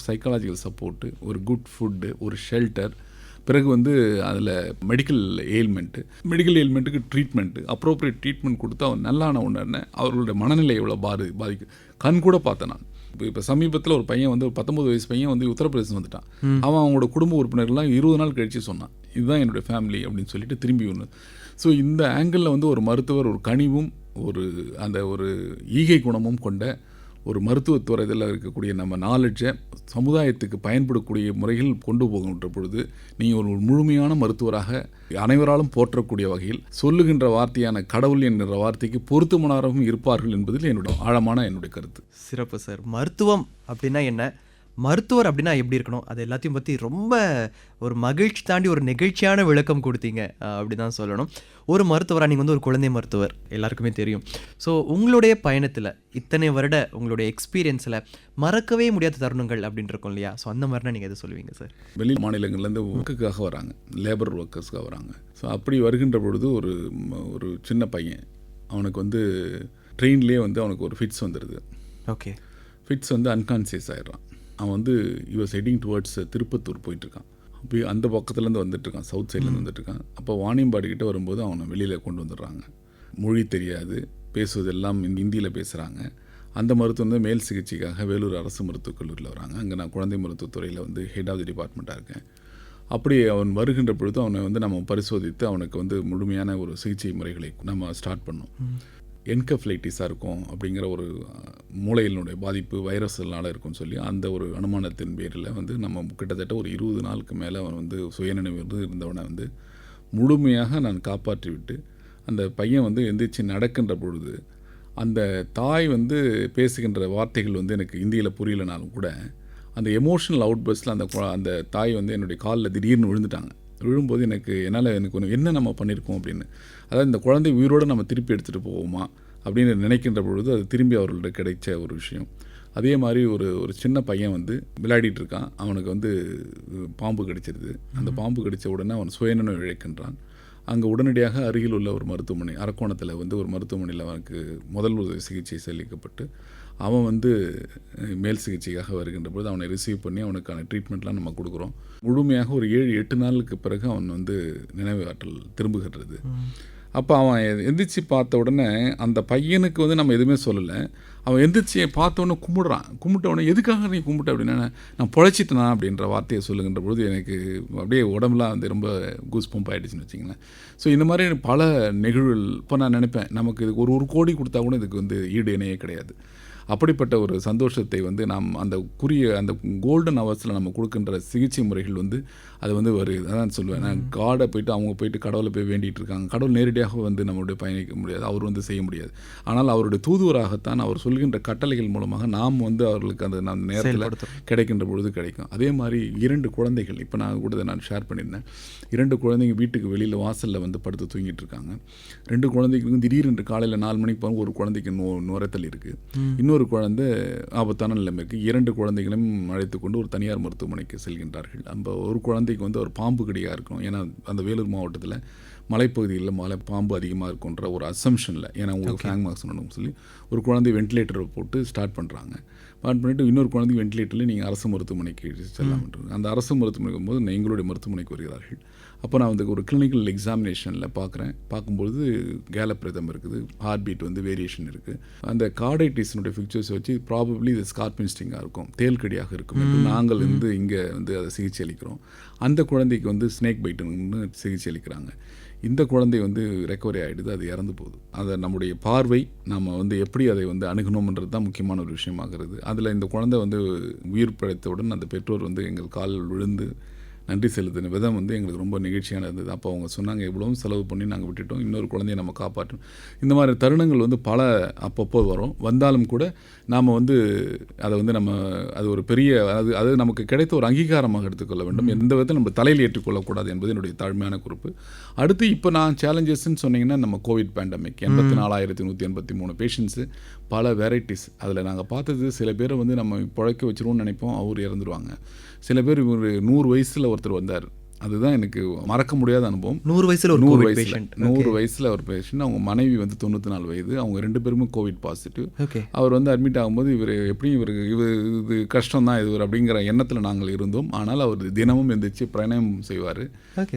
சைக்காலஜிக்கல் சப்போர்ட்டு, ஒரு குட் ஃபுட்டு, ஒரு ஷெல்டர், பிறகு வந்து அதில் மெடிக்கல் எயில்மெண்ட்டுக்கு ட்ரீட்மெண்ட்டு, அப்ரோப்ரியேட் ட்ரீட்மெண்ட் கொடுத்து அவன் நல்லான உடனே அவர்களுடைய மனநிலை எவ்வளோ பாதிக்கும் கண் கூட பார்த்தேன் நான். இப்போ சமீபத்தில் ஒரு பையன் வந்து 19 வயசு பையன் வந்து உத்தரப்பிரதேசம் வந்துட்டான். அவன் அவங்களோட குடும்ப உறுப்பினர்கள்லாம் 20 நாள் கழித்து சொன்னான், இதுதான் என்னுடைய ஃபேமிலி அப்படின்னு சொல்லிட்டு திரும்பி ஒன்று. ஸோ இந்த ஆங்கிளில் வந்து ஒரு மருத்துவர் ஒரு கனிவும் ஒரு ஈகை குணமும் கொண்ட ஒரு மருத்துவத்துறையில் இருக்கக்கூடிய நம்ம நாலேஜை சமுதாயத்துக்கு பயன்படக்கூடிய முறையில் கொண்டு போகின்ற பொழுது நீங்கள் ஒரு முழுமையான மருத்துவராக அனைவராலும் போற்றக்கூடிய வகையில் சொல்லுகின்ற வார்த்தையான கடவுள் என்கிற வார்த்தைக்கு பொருத்தமானவரும் இருப்பார்கள் என்பதில் என்னுடைய கருத்து. சிறப்பு சார். மருத்துவம் அப்படின்னா என்ன, மருத்துவர் அப்படின்னா எப்படி இருக்கணும், அது எல்லாத்தையும் பற்றி ரொம்ப ஒரு மகிழ்ச்சி தாண்டி ஒரு நெகிழ்ச்சியான விளக்கம் கொடுத்தீங்க அப்படி தான் சொல்லணும். ஒரு மருத்துவராக நீங்கள் வந்து ஒரு குழந்தை மருத்துவர், எல்லாருக்குமே தெரியும். ஸோ உங்களுடைய பயணத்தில் இத்தனை வருட உங்களுடைய எக்ஸ்பீரியன்ஸில் மறக்கவே முடியாத தருணங்கள் அப்படின்னு இருக்கும் இல்லையா, ஸோ அந்த மாதிரினா நீங்கள் எதை சொல்லுவீங்க சார்? வெளி மாநிலங்கள்லேருந்து ஒர்க்குக்காக வராங்க, லேபர் ஒர்க்கர்ஸ்க்காக வராங்க. ஸோ அப்படி வருகின்ற பொழுது ஒரு சின்ன பையன், அவனுக்கு வந்து ட்ரெயின்லேயே வந்து அவனுக்கு ஒரு ஃபிட்ஸ் வந்துடுது. ஓகே. ஃபிட்ஸ் வந்து அன்கான்சியஸ் ஆகிடுறான். அவன் வந்து யுவர் ஹெட்டிங் டுவர்ட்ஸ் திருப்பத்தூர் போயிட்டுருக்கான். அப்படி அந்த பக்கத்துலேருந்து வந்துட்டுருக்கான், சவுத் சைட்லேருந்து வந்துட்டுருக்கான். அப்போ வாணியம்பாடிக்கிட்ட வரும்போது அவனை வெளியில் கொண்டு வந்துடுறாங்க. மொழி தெரியாது, பேசுவது எல்லாம் இந்தியில் பேசுகிறாங்க. அந்த மருத்துவம் வந்து மேல் சிகிச்சைக்காக வேலூர் அரசு மருத்துவக் கல்லூரியில் வராங்க. அங்கே நான் குழந்தை மருத்துவத்துறையில் வந்து ஹெட் ஆஃப் தி டிபார்ட்மெண்ட்டாக இருக்கேன். அப்படி அவன் வருகின்ற பொழுது அவனை வந்து நம்ம பரிசோதித்து அவனுக்கு வந்து முழுமையான ஒரு சிகிச்சை முறைகளை நம்ம ஸ்டார்ட் பண்ணோம். என்கெஃபலைட்டிஸாக இருக்கும் அப்படிங்கிற ஒரு மூளையினுடைய பாதிப்பு வைரஸ்னால இருக்கும்னு சொல்லி அந்த ஒரு அனுமானத்தின் பேரில் வந்து நம்ம கிட்டத்தட்ட ஒரு 20 நாளுக்கு மேலே அவன் வந்து சுயநினைவு இருந்தவனை வந்து முழுமையாக நான் காப்பாற்றி விட்டு அந்த பையன் வந்து எந்திரிச்சு நடக்கின்ற பொழுது அந்த தாய் வந்து பேசுகின்ற வார்த்தைகள் வந்து எனக்கு இந்தியில் புரியலைனாலும் கூட அந்த எமோஷனல் அவுட்பர்ஸ்டில் அந்த தாய் வந்து என்னுடைய காலில் திடீர்னு விழுந்துட்டாங்க. விழும்போது எனக்கு ஒன்று என்ன நம்ம பண்ணியிருக்கோம் அப்படின்னு, அதாவது இந்த குழந்தை உயிரோடு நம்ம திருப்பி எடுத்துகிட்டு போவோமா அப்படின்னு நினைக்கின்ற பொழுது அது திரும்பி அவர்கள்ட்ட கிடைச்ச ஒரு விஷயம். அதே மாதிரி ஒரு சின்ன பையன் வந்து விளையாடிட்டு இருக்கான், அவனுக்கு வந்து பாம்பு கடிச்சிருது. அந்த பாம்பு கடித்த உடனே அவன் சுயநினைவு இழக்கின்றான். அங்கே உடனடியாக அருகில் உள்ள ஒரு மருத்துவமனை, அரக்கோணத்தில் வந்து ஒரு மருத்துவமனையில் அவனுக்கு முதல் உதவி சிகிச்சை செலுத்தப்பட்டு அவன் வந்து மேல் சிகிச்சைக்காக வருகின்ற பொழுது அவனை ரிசீவ் பண்ணி அவனுக்கான ட்ரீட்மெண்ட்லாம் நம்ம கொடுக்குறோம். முழுமையாக ஒரு 7-8 நாளுக்கு பிறகு அவன் வந்து நினைவு ஆற்றல் திரும்புகிறது. அப்போ அவன் எந்திரிச்சு பார்த்த உடனே அந்த பையனுக்கு வந்து நம்ம எதுவுமே சொல்லலை. அவன் எந்திரிச்சு பார்த்தோன்னே கும்பிட்டவுடனே எதுக்காக நீ கும்பிட்ட அப்படின்னா நான் பொழைச்சிட்டேனா அப்படின்ற வார்த்தையை சொல்லுகின்ற பொழுது எனக்கு அப்படியே உடம்புலாம் வந்து ரொம்ப கூஸ் பம்ப் ஆகிடுச்சின்னு வச்சிங்களேன். ஸோ இந்த மாதிரி பல நிகழ்வுகள் இப்போ நான் நினைப்பேன், நமக்கு இதுக்கு ஒரு கோடி கொடுத்தா கூட இதுக்கு வந்து ஈடு இணையே கிடையாது. அப்படிப்பட்ட ஒரு சந்தோஷத்தை வந்து நாம் அந்த கோல்டன் ஹவர்ஸில் நம்ம கொடுக்கின்ற சிகிச்சை முறைகள் வந்து அது வந்து அதான் சொல்லுவேன், நான் அவங்க போயிட்டு கடவுளை போய் வேண்டிகிட்டு இருக்காங்க. கடவுள் நேரடியாக வந்து நம்மளுடைய பயணிக்க முடியாது, அவர் வந்து செய்ய முடியாது. ஆனால் அவருடைய தூதுவராகத்தான் அவர் சொல்கின்ற கட்டளைகள் மூலமாக நாம் வந்து அவர்களுக்கு அந்த நேரத்தில் கிடைக்கின்ற பொழுது கிடைக்கும். அதே மாதிரி 2 குழந்தைகள், இப்போ நான் ஷேர் பண்ணியிருந்தேன், 2 குழந்தைங்க வீட்டுக்கு வெளியில் வாசலில் வந்து படுத்து தூங்கிட்டு இருக்காங்க. 2 குழந்தைகளுக்கும் திடீரென்று காலையில் 4 மணிக்கு போகும், ஒரு குழந்தைக்கு நுரைத்தல் இருக்குது, இன்னொரு குழந்தை ஆபத்தான நிலைமைக்கு. 2 குழந்தைகளும் அழைத்து கொண்டு ஒரு தனியார் மருத்துவமனைக்கு செல்கின்றார்கள். நம்ம ஒரு குழந்தைக்கு வந்து ஒரு பாம்பு கடியாக இருக்கும், ஏன்னா அந்த வேலூர் மாவட்டத்தில் மலைப்பகுதிகளில் பாம்பு அதிகமாக இருக்குன்ற ஒரு அசம்ஷனில், ஏன்னா உங்களுக்கு ஃப்ராங்க் மார்க்ஸ் சொல்லணும்னு சொல்லி ஒரு குழந்தை வென்டிலேட்டரை போட்டு ஸ்டார்ட் பண்ணுறாங்க. பண்ணிவிட்டு இன்னொரு குழந்தை வென்டிலேட்டரில் நீங்கள் அரசு மருத்துவமனைக்கு செல்லாமன்றது. அந்த அரசு மருத்துவமனைக்கு போது எங்களுடைய மருத்துவமனைக்கு வருகிறார்கள். அப்போ நான் வந்து ஒரு கிளினிக்கல் எக்ஸாமினேஷனில் பார்க்கும்பொழுது கேலப் ரிதம் இருக்குது, ஹார்ட் பீட் வந்து வேரியேஷன் இருக்குது. அந்த கார்டைட்டிஸினுடைய பிக்சர்ஸ் வச்சு ப்ராபப்ளி இது ஸ்கார்பியன் ஸ்டிங்காக இருக்கும், தேல்கடியாக இருக்கும் என்று நாங்கள் வந்து இங்கே வந்து அதை சிகிச்சை அளிக்கிறோம். அந்த குழந்தைக்கு வந்து ஸ்னேக் பைட்டுன்னு சிகிச்சை அளிக்கிறாங்க. இந்த குழந்தை வந்து ரெக்கவரி ஆகிடுது, அது இறந்து போகுது. அதை நம்முடைய பார்வை நம்ம வந்து எப்படி அதை வந்து அணுகணும்ன்றது தான் முக்கியமான ஒரு விஷயமாகிறது. அதில் இந்த குழந்தை வந்து உயிர் பிழைத்தவுடன் அந்த பெற்றோர் வந்து எங்கள் காலில் விழுந்து நன்றி செலுத்தின விதம் வந்து எங்களுக்கு ரொம்ப நிகழ்ச்சியான இருந்தது. அப்போ அவங்க சொன்னாங்க, எவ்வளவும் செலவு பண்ணி நாங்கள் விட்டுட்டோம், இன்னொரு குழந்தைய நம்ம காப்பாற்றணும். இந்த மாதிரி தருணங்கள் வந்து பல அப்பப்போ வரும். வந்தாலும் கூட நாம் வந்து அதை வந்து அது ஒரு பெரிய அது நமக்கு கிடைத்த ஒரு அங்கீகாரமாக எடுத்துக்கொள்ள வேண்டும். எந்த விதத்தில் நம்ம தலையில் ஏற்றுக்கொள்ளக்கூடாது என்பது என்னுடைய தாழ்மையான குறிப்பு. அடுத்து இப்போ நான் சேலஞ்சஸ்ன்னு சொன்னீங்கன்னா, நம்ம கோவிட் பேண்டமிக் 84,183 பேஷண்ட்ஸு, பல வெரைட்டிஸ். அதில் நாங்கள் பார்த்தது, சில பேரை வந்து நம்ம பிழைக்க வச்சிருவோம்னு நினைப்போம், அவர் இறந்துருவாங்க. சில பேர் ஒரு 100 வயசில் ஒருத்தர் வந்தார். அதுதான் எனக்கு மறக்க முடியாத அனுபவம். 100 வயசுல ஒரு 100 கோவிட் வயசுல பேஷண்ட். 100 வயசில் ஒரு பேஷண்ட். அவங்க மனைவி வந்து 94 வயது. அவங்க 2 பேருமே கோவிட் பாசிட்டிவ். ஓகே. அவர் வந்து அட்மிட் ஆகும்போது எப்படியும் இது கஷ்டம் தான் இது அப்படிங்கிற எண்ணத்தில் நாங்கள் இருந்தோம். ஆனால் அவர் தினமும் எந்திரிச்சு பிராணாயாமம் செய்வார்.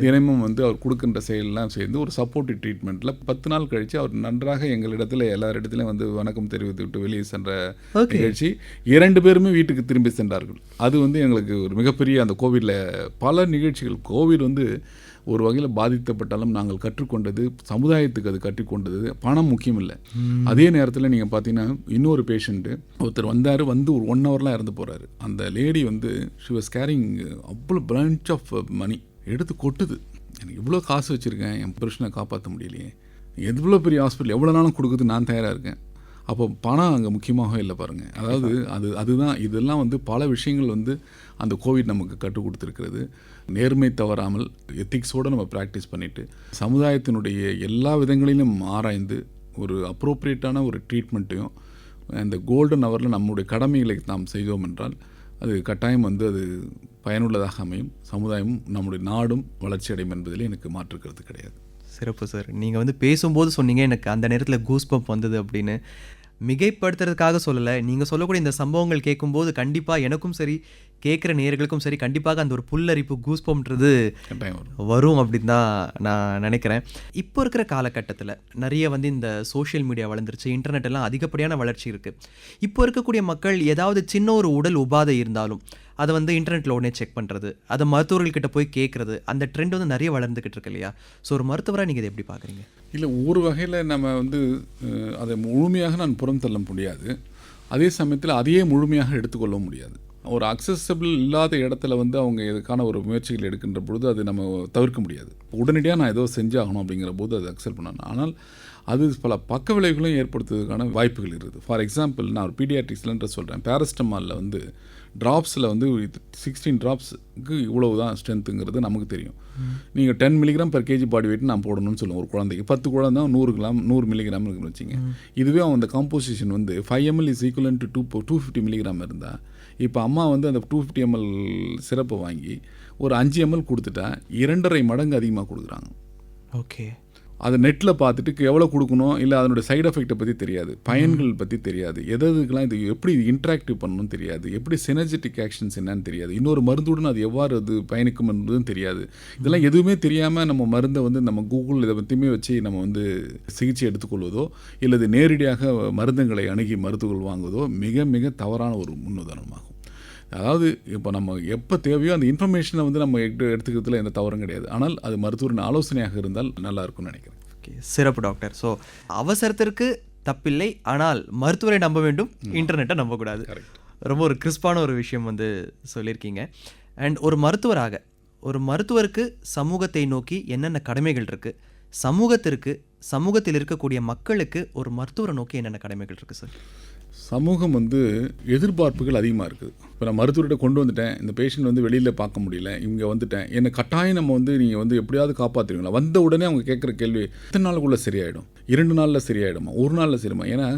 தினமும் வந்து அவர் கொடுக்கின்ற செயலெல்லாம் சேர்ந்து ஒரு சப்போர்ட்டிவ் ட்ரீட்மெண்ட்டில் 10 நாள் கழித்து அவர் நன்றாக எங்களிடத்தில் எல்லாரிடத்துலையும் வந்து வணக்கம் தெரிவித்து விட்டு வெளியே சென்ற நிகழ்ச்சி. 2 பேருமே வீட்டுக்கு திரும்பி சென்றார்கள். அது வந்து எங்களுக்கு ஒரு மிகப்பெரிய, அந்த கோவிடில் பல நிகழ்ச்சிகள். கோவிட் வந்து ஒரு வகையில் பாதிக்கப்பட்டாலும் நாங்கள் கற்றுக்கொண்டது, சமுதாயத்துக்கு அது கற்றுக்கொண்டது, பணம் முக்கியம் இல்லை. அதே நேரத்தில் நீங்கள் பார்த்தீங்கன்னா, இன்னொரு பேஷண்ட்டு ஒருத்தர் வந்தார், வந்து ஒரு 1 ஹவர்லாம் இறந்து போகிறாரு. அந்த லேடி வந்து ஷி வாஸ் கேரிங் அவ்வளோ பிரான்ச் ஆஃப் மணி எடுத்து கொட்டுது. எனக்கு இவ்வளோ காசு வச்சுருக்கேன், என் புருஷனை காப்பாற்ற முடியலையே, எவ்வளோ பெரிய ஹாஸ்பிட்டல் எவ்வளோ நாளும் கொடுக்குறது நான் தயாராக இருக்கேன். அப்போ பணம் அங்கே முக்கியமாக இல்லை பாருங்கள். அதாவது அதுதான் இதெல்லாம் வந்து பல விஷயங்கள் வந்து அந்த கோவிட் நமக்கு கற்றுக் கொடுத்துருக்கிறது. நேர்மை தவறாமல் எத்திக்ஸோடு நம்ம ப்ராக்டிஸ் பண்ணிவிட்டு சமுதாயத்தினுடைய எல்லா விதங்களிலும் ஆராய்ந்து ஒரு அப்ரோப்ரியேட்டான ஒரு ட்ரீட்மெண்ட்டையும் அந்த கோல்டன் ஹவரில் நம்முடைய கடமைகளை நாம் செய்தோம் என்றால் அது கட்டாயம் வந்து அது பயனுள்ளதாக அமையும். சமுதாயமும் நம்முடைய நாடும் வளர்ச்சி அடையும் என்பதில் எனக்கு மாற்றுக்கிறது கிடையாது. சிறப்பு சார். நீங்கள் வந்து பேசும்போது சொன்னீங்க, எனக்கு அந்த நேரத்தில் கூஸ்பம்ப் வந்தது அப்படின்னு. மிகைப்படுத்துறதுக்காக சொல்லலை, நீங்கள் சொல்லக்கூடிய இந்த சம்பவங்கள் கேட்கும்போது கண்டிப்பாக எனக்கும் சரி, கேட்குற நேயர்களுக்கும் சரி, கண்டிப்பாக அந்த ஒரு புல்லரிப்பு கூஸ்பம்ன்றது வரும் அப்படின்னு தான் நான் நினைக்கிறேன். இப்போ இருக்கிற காலகட்டத்தில் நிறைய வந்து இந்த சோஷியல் மீடியா வளர்ந்துருச்சு, இன்டர்நெட் எல்லாம் அதிகப்படியான வளர்ச்சி இருக்குது. இப்போ இருக்கக்கூடிய மக்கள் ஏதாவது சின்ன ஒரு உடல் உபாதை இருந்தாலும் அதை வந்து இன்டர்நெட்டில் உடனே செக் பண்ணுறது, அதை மருத்துவர்கள்கிட்ட போய் கேட்குறது, அந்த ட்ரெண்ட் வந்து நிறைய வளர்ந்துக்கிட்டு இருக்கு இல்லையா? ஸோ ஒரு மருத்துவராக நீங்கள் இதை எப்படி பார்க்குறீங்க? இல்லை, ஒரு வகையில் நம்ம வந்து அதை முழுமையாக நான் புறம் தள்ள முடியாது. அதே சமயத்தில் அதையே முழுமையாக எடுத்துக்கொள்ள முடியாது. ஒரு அக்சசபிள் இல்லாத இடத்துல வந்து அவங்க இதுக்கான ஒரு முயற்சிகள் எடுக்கின்ற பொழுது அது நம்ம தவிர்க்க முடியாது. உடனடியாக நான் ஏதோ செஞ்சாகணும் அப்படிங்கிற போது அதை அக்செப்ட் பண்ணணும். ஆனால் அது பல பக்க விளைவுகளும் ஏற்படுத்துவதற்கான வாய்ப்புகள் இருக்குது. ஃபார் எக்ஸாம்பிள், நான் ஒரு பீடியாட்ரிக்ஸ்லன்ற சொல்கிறேன். பேரஸ்டமாலில் வந்து ட்ராப்ஸில் வந்து 16 ட்ராப்ஸுக்கு இவ்வளவு தான் ஸ்ட்ரென்த்துங்கிறது நமக்கு தெரியும். நீங்கள் 10 milligram per kg body weight நான் போடணும்னு சொல்லுவோம். ஒரு குழந்தைக்கு 10 குழந்தை தான் 100 மில்லிகிராம் இருக்குன்னு வச்சுங்க. இதுவே அந்த காம்போசிஷன் வந்து 5 ml is equivalent to 250 milligram இருந்தால், இப்போ அம்மா வந்து அந்த 250 ml சிறப்பை வாங்கி ஒரு 5 ml கொடுத்துட்டா 2.5 மடங்கு அதிகமாக கொடுக்குறாங்க. ஓகே. அதை நெட்டில் பார்த்துட்டு எவ்வளோ கொடுக்கணும், இல்லை அதனுடைய சைடு எஃபெக்டை பற்றி தெரியாது, பயன்கள் பற்றி தெரியாது, எதுக்கெல்லாம் இது எப்படி இது இன்ட்ராக்டிவ் பண்ணணும்னு தெரியாது, எப்படி சினர்ஜெட்டிக் ஆக்ஷன்ஸ் என்னன்னு தெரியாது, இன்னொரு மருந்துடன் அது எவ்வாறு அது பயணிக்கும் என்பதும் தெரியாது. இதெல்லாம் எதுவுமே தெரியாமல் நம்ம மருந்தை வந்து நம்ம கூகுள் இதை பற்றியுமே வச்சு நம்ம வந்து சிகிச்சை எடுத்துக்கொள்வதோ இல்லது நேரடியாக மருந்துகளை அணுகி மருத்துவர்கள் வாங்குவதோ மிக மிக தவறான ஒரு முன்னுதாரணமாகும். அதாவது இப்போ நம்ம எப்போ தேவையோ அந்த இன்ஃபர்மேஷனை வந்து நம்ம எடுத்துக்கிறதுல எந்த தவறும் கிடையாது. ஆனால் அது மருத்துவரின் ஆலோசனையாக இருந்தால் நல்லா இருக்கும்னு நினைக்கிறேன். ஓகே, சிறப்பு டாக்டர். ஸோ அவசரத்திற்கு தப்பில்லை, ஆனால் மருத்துவரை நம்ப வேண்டும், இன்டர்நெட்டை நம்பக்கூடாது. ரொம்ப ஒரு கிறிஸ்பான ஒரு விஷயம் வந்து சொல்லியிருக்கீங்க. அண்ட் ஒரு மருத்துவருக்கு சமூகத்தை நோக்கி என்னென்ன கடமைகள் இருக்குது, சமூகத்தில் இருக்கக்கூடிய மக்களுக்கு ஒரு மருத்துவரை நோக்கி என்னென்ன கடமைகள் இருக்குது சார்? சமூகம் வந்து எதிர்பார்ப்புகள் அதிகமாக இருக்குது. இப்போ நான் மருத்துவர்கிட்ட கொண்டு வந்துட்டேன், இந்த பேஷண்ட் வந்து வெளியில் பார்க்க முடியல, இங்கே வந்துட்டேன், என்னை கட்டாயம் நம்ம வந்து நீங்கள் வந்து எப்படியாவது காப்பாற்றுவீங்களா? வந்த உடனே அவங்க கேட்குற கேள்வி, எத்தனை நாளுக்குள்ளே சரியாயிடும், 2 நாளில் சரியாயிடுமா, 1 நாளில் சரியுமா? ஏன்னா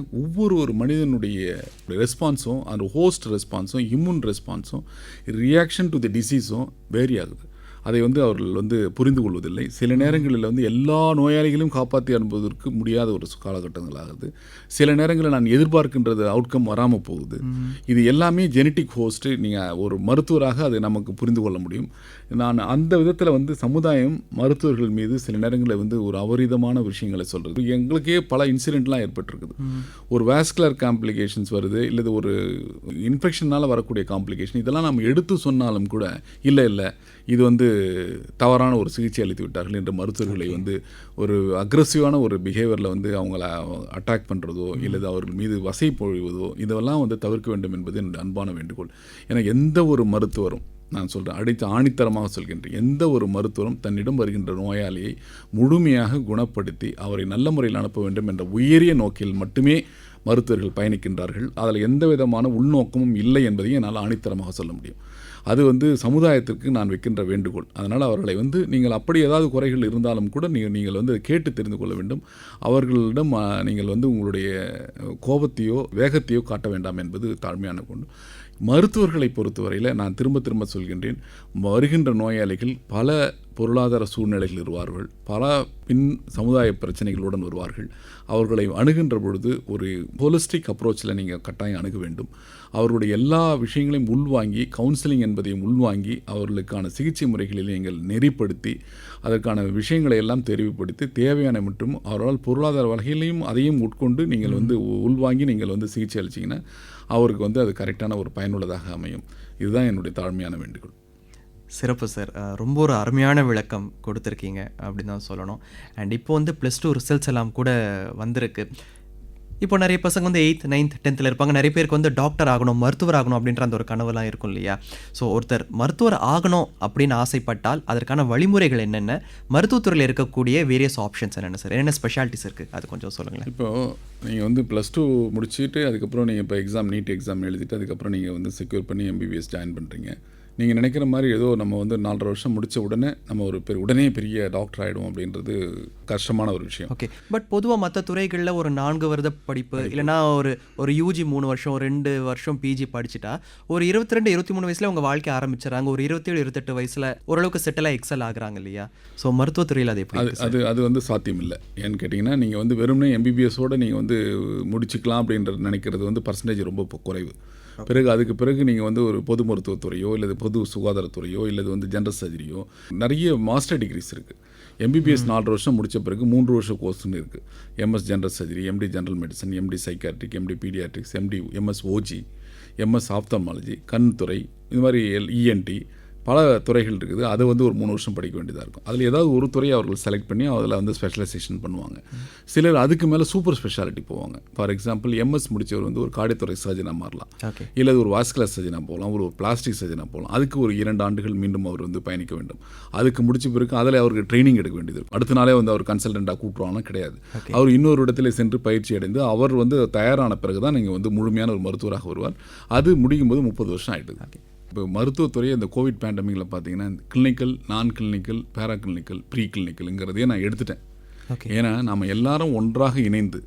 ஒரு மனிதனுடைய ரெஸ்பான்ஸும் அந்த ஹோஸ்ட் ரெஸ்பான்ஸும் இம்யூன் ரெஸ்பான்ஸும் ரியாக்ஷன் டு தி டிசீஸும் வேரி ஆகுது. அதை வந்து அவர்கள் வந்து புரிந்து கொள்வதில்லை. சில நேரங்களில் வந்து எல்லா நோயாளிகளையும் காப்பாற்றி அனுப்புவதற்கு முடியாத ஒரு காலகட்டங்கள் ஆகுது. சில நேரங்களில் நான் எதிர்பார்க்கின்றது அவுட்கம் வராமல் போகுது. இது எல்லாமே ஜெனட்டிக் ஹோஸ்ட்டு. நீங்கள் ஒரு மருத்துவராக அதை நமக்கு புரிந்து கொள்ள முடியும். நான் அந்த விதத்தில் வந்து சமுதாயம் மருத்துவர்கள் மீது சில நேரங்களில் வந்து ஒரு அபரிதமான விஷயங்களை சொல்கிறது. எங்களுக்கே பல இன்சிடெண்ட்லாம் ஏற்பட்டிருக்குது. ஒரு வாஸ்குலர் காம்ப்ளிகேஷன்ஸ் வருது, இல்லது ஒரு இன்ஃபெக்ஷனால் வரக்கூடிய காம்ப்ளிகேஷன், இதெல்லாம் நம்ம எடுத்து சொன்னாலும் கூட இல்லை இது வந்து தவறான ஒரு சிகிச்சை அளித்து விட்டார்கள் என்று மருத்துவர்களை வந்து ஒரு அக்ரெசிவான ஒரு பிஹேவியரில் வந்து அவங்கள அட்டாக் பண்ணுறதோ இல்லது அவர்கள் மீது வசை பொழிவதோ இதெல்லாம் வந்து தவிர்க்க வேண்டும் என்பது என்னுடைய அன்பான வேண்டுகோள். ஏன்னா எந்த ஒரு மருத்துவரும் நான் சொல்கிறேன், அடித்து ஆணித்தரமாக சொல்கின்றேன். எந்த ஒரு மருத்துவரும் தன்னிடம் வருகின்ற நோயாளியை முழுமையாக குணப்படுத்தி அவரை நல்ல முறையில் அனுப்ப வேண்டும் என்ற உயரிய நோக்கில் மட்டுமே மருத்துவர்கள் பயணிக்கின்றார்கள். அதில் எந்த விதமான உள்நோக்கமும் இல்லை என்பதையும் என்னால் ஆணித்தரமாக சொல்ல முடியும். அது சமுதாயத்திற்கு நான் வைக்கின்ற வேண்டுகோள். அதனால் அவர்களை நீங்கள் அப்படி ஏதாவது குறைகள் இருந்தாலும் கூட நீங்கள் கேட்டு தெரிந்து கொள்ள வேண்டும். அவர்களிடம் நீங்கள் உங்களுடைய கோபத்தையோ வேகத்தையோ காட்ட வேண்டாம் என்பது தாழ்மையான கொண்டு. மருத்துவர்களை பொறுத்தவரையில் நான் திரும்ப திரும்ப சொல்கின்றேன், வருகின்ற நோயாளிகள் பல பொருளாதார சூழ்நிலைகள் வருவார்கள், பல பின் சமுதாய பிரச்சனைகளுடன் வருவார்கள். அவர்களை அணுகின்ற பொழுது ஒரு ஹோலிஸ்டிக் அப்ரோச்சில் நீங்கள் கட்டாயம் அணுக வேண்டும். அவர்களுடைய எல்லா விஷயங்களையும் உள்வாங்கி, கவுன்சிலிங் என்பதையும் உள்வாங்கி, அவர்களுக்கான சிகிச்சை முறைகளில் நீங்கள் நெறிப்படுத்தி அதற்கான விஷயங்களை எல்லாம் தெரிவுபடுத்தி தேவையான மற்றும் அவரால் பொருளாதார வகையிலையும் அதையும் உட்கொண்டு நீங்கள் உள்வாங்கி நீங்கள் சிகிச்சை அளிச்சிங்கன்னா அவருக்கு அது கரெக்டான ஒரு பயனுள்ளதாக அமையும். இதுதான் என்னுடைய தாழ்மையான வேண்டுகோள். சிறப்பு சார். ரொம்ப ஒரு அருமையான விளக்கம் கொடுத்துருக்கீங்க அப்படின்னு தான் சொல்லணும். அண்ட் இப்போ +2 ரிசல்ட்ஸ் எல்லாம் கூட வந்திருக்கு. இப்போ நிறைய பசங்க 8th 9th 10th இருப்பாங்க. நிறைய பேருக்கு டாக்டர் ஆகணும், மருத்துவர் ஆகணும் அப்படின்ற அந்த ஒரு கனவுலாம் இருக்கும் இல்லையா? ஸோ ஒருத்தர் மருத்துவர் ஆகணும் அப்படின்னு ஆசைப்பட்டால் அதற்கான வழிமுறைகள் என்னென்ன, மருத்துவத்துறையில் இருக்கக்கூடிய வேரியஸ் ஆப்ஷன்ஸ் என்னென்ன சார், என்னென்ன ஸ்பெஷாலிட்டிஸ் இருக்குது, அது கொஞ்சம் சொல்லுங்களேன். இப்போது நீங்கள் +2 முடிச்சுட்டு அதுக்கப்புறம் நீங்கள் இப்போ நீட் எக்ஸாம் எழுதிட்டு அதுக்கப்புறம் நீங்கள் செக்யூர் பண்ணி MBBS ஜாயின் பண்ணுறீங்க. நீங்கள் நினைக்கிற மாதிரி ஏதோ நம்ம 4.5 வருஷம் முடித்த உடனே நம்ம உடனே பெரிய டாக்டர் ஆகிடும் அப்படின்றது கஷ்டமான ஒரு விஷயம். ஓகே, பட் பொதுவாக மற்ற துறைகளில் ஒரு 4 வருட படிப்பு இல்லைனா ஒரு UG 3 வருஷம் 2 வருஷம் PG படிச்சுட்டா ஒரு 22 23 வயசில் உங்கள் வாழ்க்கை ஆரம்பிச்சிடறாங்க. ஒரு 27 28 வயசில் ஓரளவுக்கு செட்டிலாக எக்ஸல் ஆகுறாங்க இல்லையா? ஸோ மருத்துவத்துறையில் அது எப்படி? அது சாத்தியம் இல்லை. ஏன்னு கேட்டிங்கன்னா நீங்கள் வெறும்னே MBBSோடு நீங்கள் முடிச்சுக்கலாம் அப்படின்றது நினைக்கிறது பர்சன்டேஜ் ரொம்ப குறைவு. அதுக்கு பிறகு நீங்கள் ஒரு பொது மருத்துவத்துறையோ இல்லை பொது சுகாதாரத்துறையோ இல்லை ஜென்ரல் சர்ஜரியோ நிறைய மாஸ்டர் டிகிரிஸ் இருக்குது. MBBS 4 வருஷம் முடித்த பிறகு 3 வருஷம் கோர்ஸ்னு இருக்குது. MS general surgery, MD general medicine, MD psychiatric, MD paediatrics, MS OG, MS ophthalmology, கண் துறை, இது மாதிரி ENT பல துறைகள் இருக்குது. அது ஒரு 3 வருஷம் படிக்க வேண்டியதாக இருக்கும். அதில் ஏதாவது ஒரு துறையை அவர்கள் செலக்ட் பண்ணி அதில் ஸ்பெஷலைசேஷன் பண்ணுவாங்க. சிலர் அதுக்கு மேலே சூப்பர் ஸ்பெஷாலிட்டி போவாங்க. ஃபார் எக்ஸாம்பிள் MS முடித்தவர் ஒரு கார்டியோதொராசிக் சர்ஜனாக மாறலாம், இல்லை ஒரு வாஸ்குலர் சர்ஜனாக போகலாம், ஒரு பிளாஸ்டிக் சர்ஜனாக போகலாம். அதுக்கு ஒரு 2 ஆண்டுகள் மீண்டும் அவர் பயணிக்க வேண்டும். அதுக்கு முடிச்ச பிறகு அதில் அவருக்கு ட்ரைனிங் எடுக்க வேண்டியது இருக்கும். அடுத்த நாளே அவர் கன்சல்டண்ட்டாக கூப்பிடுவாங்கன்னா கிடையாது. அவர் இன்னொரு இடத்துல சென்று பயிற்சி அடைந்து அவர் தயாரான பிறகு தான் நீங்கள் முழுமையான ஒரு மருத்துவராக வருவார். அது முடிக்கும் போது 30 வருஷம் ஆகிடுது. இப்போ மருத்துவத்துறை இந்த கோவிட் பேண்டமிக்கில் பார்த்தீங்கன்னா கிளினிக்கல், நான் கிளினிக்கல், பேரா கிளினிக்கல், ப்ரீ கிளினிக்கலுங்கிறதையே நான் எடுத்துட்டேன். ஏன்னா நம்ம எல்லாரும் ஒன்றாக இணைந்து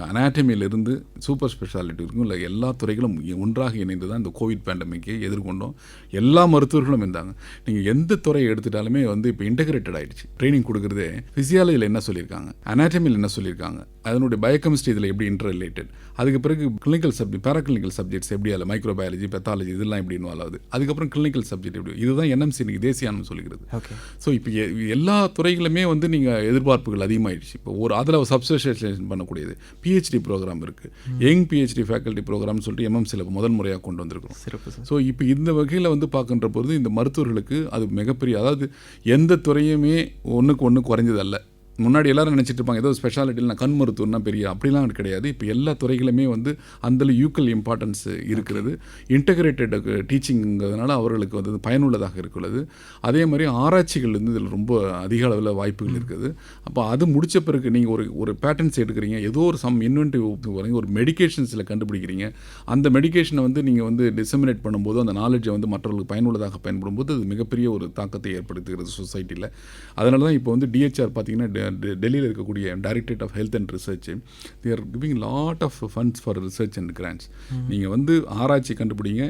அனாட்டமியிலிருந்து சூப்பர் ஸ்பெஷாலிட்டி இருக்கும் இல்லை எல்லா துறைகளும் ஒன்றாக இணைந்து தான் இந்த கோவிட் பேண்டமிக்கை எதிர்கொண்டோம். எல்லா மருத்துவர்களும் இருந்தாங்க. நீங்கள் எந்த துறையை எடுத்துட்டாலுமே இப்போ இன்டகிரேட்டட் ஆகிடுச்சு. ட்ரைனிங் கொடுக்குறதே ஃபிசியாலஜியில் என்ன சொல்லியிருக்காங்க, அனாட்டமியில் என்ன சொல்லியிருக்காங்க, அதனுடைய பயோகெமிஸ்ட்ரி இதில் எப்படி இன்டர் ரிலேட்டட், அதுக்கு பிறகு கிளினிக்கல் சப்ஜெக்ட், பேராகிளினிக்கல் சப்ஜெக்ட்ஸ் எப்படி, அதில் மைக்ரோபயாலஜி, பெத்தாலஜி இதெல்லாம் எப்படி இன்வால்வ் ஆகுது, அதுக்கப்புறம் கிளினிக்கல் சப்ஜெக்ட் எப்படி, இதுதான் NMC தேசியானம் சொல்லிக்கிறது. ஸோ இப்போ எல்லா துறைகளுமே நீங்கள் எதிர்பார்ப்புகள் அதிகமாகிடுச்சு. இப்போ அதில் சப்ஸ்பெஷலைசேஷன் பண்ணக்கூடியது PhD ப்ரோக்ராம் இருக்குது. யங் PhD ஃபேக்கல்ட்டி ப்ரோக்ராம்னு சொல்லிட்டு MMCயில் முதல் முறையாக கொண்டு வந்திருக்கிறோம். ஸோ இப்போ இந்த வகையில் பார்க்கின்ற பொழுது இந்த மருத்துவர்களுக்கு அது மிகப்பெரிய, அதாவது எந்த துறையுமே ஒன்றுக்கு ஒன்று குறைஞ்சதல்ல. முன்னாடி எல்லாரும் நினச்சிட்டு இருப்பாங்க ஏதோ ஸ்பெஷாலிட்டியில் நான் கண் மருத்துவம்னா பெரிய, அப்படிலாம் கிடையாது. இப்போ எல்லா துறைகளுமே அந்த ஈக்குவல் இம்பார்ட்டன்ஸ் இருக்கிறது. இன்டகிரேட்டட் டீச்சிங்கிறதுனால அவர்களுக்கு பயனுள்ளதாக இருக்கிறது. அதே மாதிரி ஆராய்ச்சிகள் இதில் ரொம்ப அதிக அளவில் வாய்ப்புகள் இருக்குது. அப்போ அது முடித்த பிறகு நீங்கள் ஒரு பேட்டர்ன்ஸ் எடுக்கிறீங்க, ஏதோ ஒரு இன்வென்டிவ் ஒரு மெடிக்கேஷன்ஸில் கண்டுபிடிக்கிறீங்க. அந்த மெடிக்கேஷனை நீங்கள் டிசமினேட் பண்ணும்போது அந்த நாலேஜை மற்றவர்களுக்கு பயனுள்ளதாக பயன்படும் போது அது மிகப்பெரிய ஒரு தாக்கத்தை ஏற்படுத்துகிறது சொசைட்டியில். அதனால தான் இப்போ DHR பார்த்தீங்கன்னா டெல்லியில் இருக்கக்கூடிய directorate of health and research, they are giving lot of funds for research and grants. நீங்கள் ஆராய்ச்சி கண்டுபிடிங்க,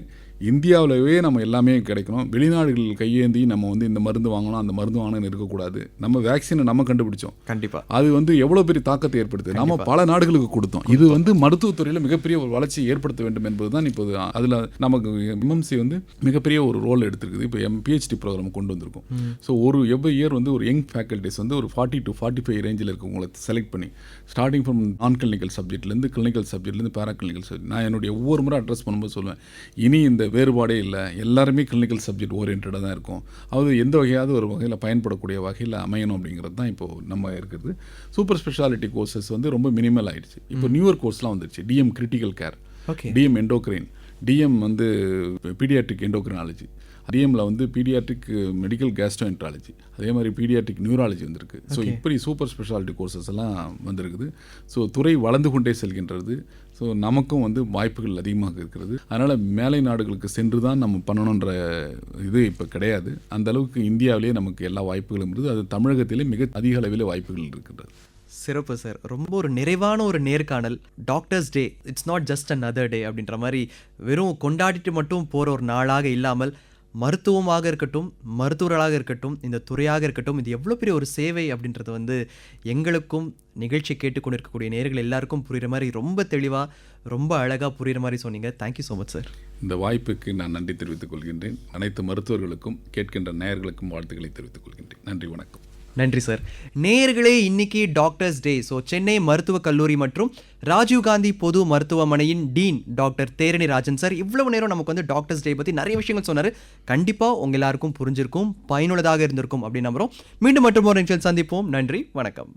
இந்தியாவிலவே நம்ம எல்லாமே கிடைக்கணும். வெளிநாடுகளில் கையேந்தி நம்ம இந்த மருந்து வாங்கணும் அந்த மருந்து வாங்கணும்னு இருக்கக்கூடாது. நம்ம வேக்சினை நம்ம கண்டுபிடிச்சோம், கண்டிப்பாக அது எவ்வளோ பெரிய தாக்கத்தை ஏற்படுத்து, நம்ம பல நாடுகளுக்கு கொடுத்தோம். இது மருத்துவத்துறையில் மிகப்பெரிய ஒரு வளர்ச்சியை ஏற்படுத்த வேண்டும் என்பது தான் இப்போது. அதில் நமக்கு MMC மிகப்பெரிய ஒரு ரோல் எடுத்திருக்குது. இப்போ PhD ப்ரோக்ராம் கொண்டு வந்திருக்கும். ஸோ எவ்ரி இயர் ஒரு யங் ஃபேக்கல்ட்டிஸ் ஒரு 40 to 45 ரேஞ்சில் இருக்கவங்களை செலக்ட் பண்ணி ஸ்டார்டிங் ஃப்ரம் நான் கிளினிக்கல் சப்ஜெக்ட்லேருந்து கிளினிக்கல் சப்ஜெக்ட்லேருந்து பேரா கிளினிக்கல் சப்ஜெக்ட், நான் என்னுடைய ஒவ்வொரு முறை அட்ரஸ் பண்ணும்போது சொல்லுவேன், இனி இந்த வேறுபாடே இல்லை, எல்லாருமே கிளினிக்கல் சப்ஜெக்ட் ஓரியன்டாக தான் இருக்கும். அது எந்த வகையாவது ஒரு வகையில் பயன்படக்கூடிய வகையில் அமையணும் அப்படிங்கிறது தான் இப்போது நம்ம இருக்கிறது. சூப்பர் ஸ்பெஷாலிட்டி கோர்சஸ் ரொம்ப மினிமல் ஆகிடுச்சு. இப்போ நியூவர் கோர்ஸ்லாம் வந்துருச்சு. DM critical care, DM endocrine, DM வந்து பீடியாட்ரிக் எண்டோக்ரினாலஜி, டிஎம்மில் வந்து பீடியாட்ரிக் மெடிக்கல் கேஸ்ட்ரோஎன்ட்ராலஜி, அதே மாதிரி பீடியாட்ரிக் நியூராலஜி வந்திருக்கு. ஸோ இப்படி சூப்பர் ஸ்பெஷாலிட்டி கோர்சஸ் எல்லாம் வந்திருக்குது. ஸோ துறை வளர்ந்து கொண்டே செல்கின்றது. ஸோ நமக்கும் வந்து வாய்ப்புகள் அதிகமாக இருக்கிறது. அதனால் மேலை நாடுகளுக்கு சென்று தான் நம்ம பண்ணணுன்ற இது இப்போ கிடையாது. அந்த அளவுக்கு இந்தியாவிலேயே நமக்கு எல்லா வாய்ப்புகளும் இருக்குது. அது தமிழகத்திலே மிக அதிக அளவில் வாய்ப்புகள் இருக்கின்றது. சிறப்பு சார். ரொம்ப ஒரு நிறைவான ஒரு நேர்காணல். Doctors day it's not just another டே அப்படின்ற மாதிரி வெறும் கொண்டாடிட்டு மட்டும் போகிற ஒரு நாளாக இல்லாமல், மருத்துவமாக இருக்கட்டும், மருத்துவர்களாக இருக்கட்டும், இந்த துறையாக இருக்கட்டும், இது எவ்வளோ பெரிய ஒரு சேவை அப்படின்றது வந்து எங்களுக்கும் நிகழ்ச்சி கேட்டுக்கொண்டிருக்கக்கூடிய நேயர்கள் எல்லாருக்கும் புரிகிற மாதிரி ரொம்ப தெளிவாக, ரொம்ப அழகாக புரிகிற மாதிரி சொன்னீங்க. Thank you so much sir. இந்த வாய்ப்புக்கு நான் நன்றி தெரிவித்துக் கொள்கின்றேன். அனைத்து மருத்துவர்களுக்கும் கேட்கின்ற நேயர்களுக்கும் வாழ்த்துக்களை தெரிவித்துக் கொள்கின்றேன். நன்றி, வணக்கம். நன்றி சார். நேயர்களே, இன்னைக்கு டாக்டர்ஸ் டே. ஸோ சென்னை மருத்துவக் கல்லூரி மற்றும் ராஜீவ்காந்தி பொது மருத்துவமனையின் dean doctor Therani Rajan sir இவ்வளவு நேரம் நமக்கு வந்து டாக்டர்ஸ் டே பற்றி நிறைய விஷயங்கள் சொன்னார். கண்டிப்பாக உங்கள் எல்லாருக்கும் புரிஞ்சிருக்கும், பயனுள்ளதாக இருந்திருக்கும் அப்படின்னு நம்புகிறோம். மீண்டும் மற்றும் ஒரு நிகழ்ச்சியில் சந்திப்போம். நன்றி, வணக்கம்.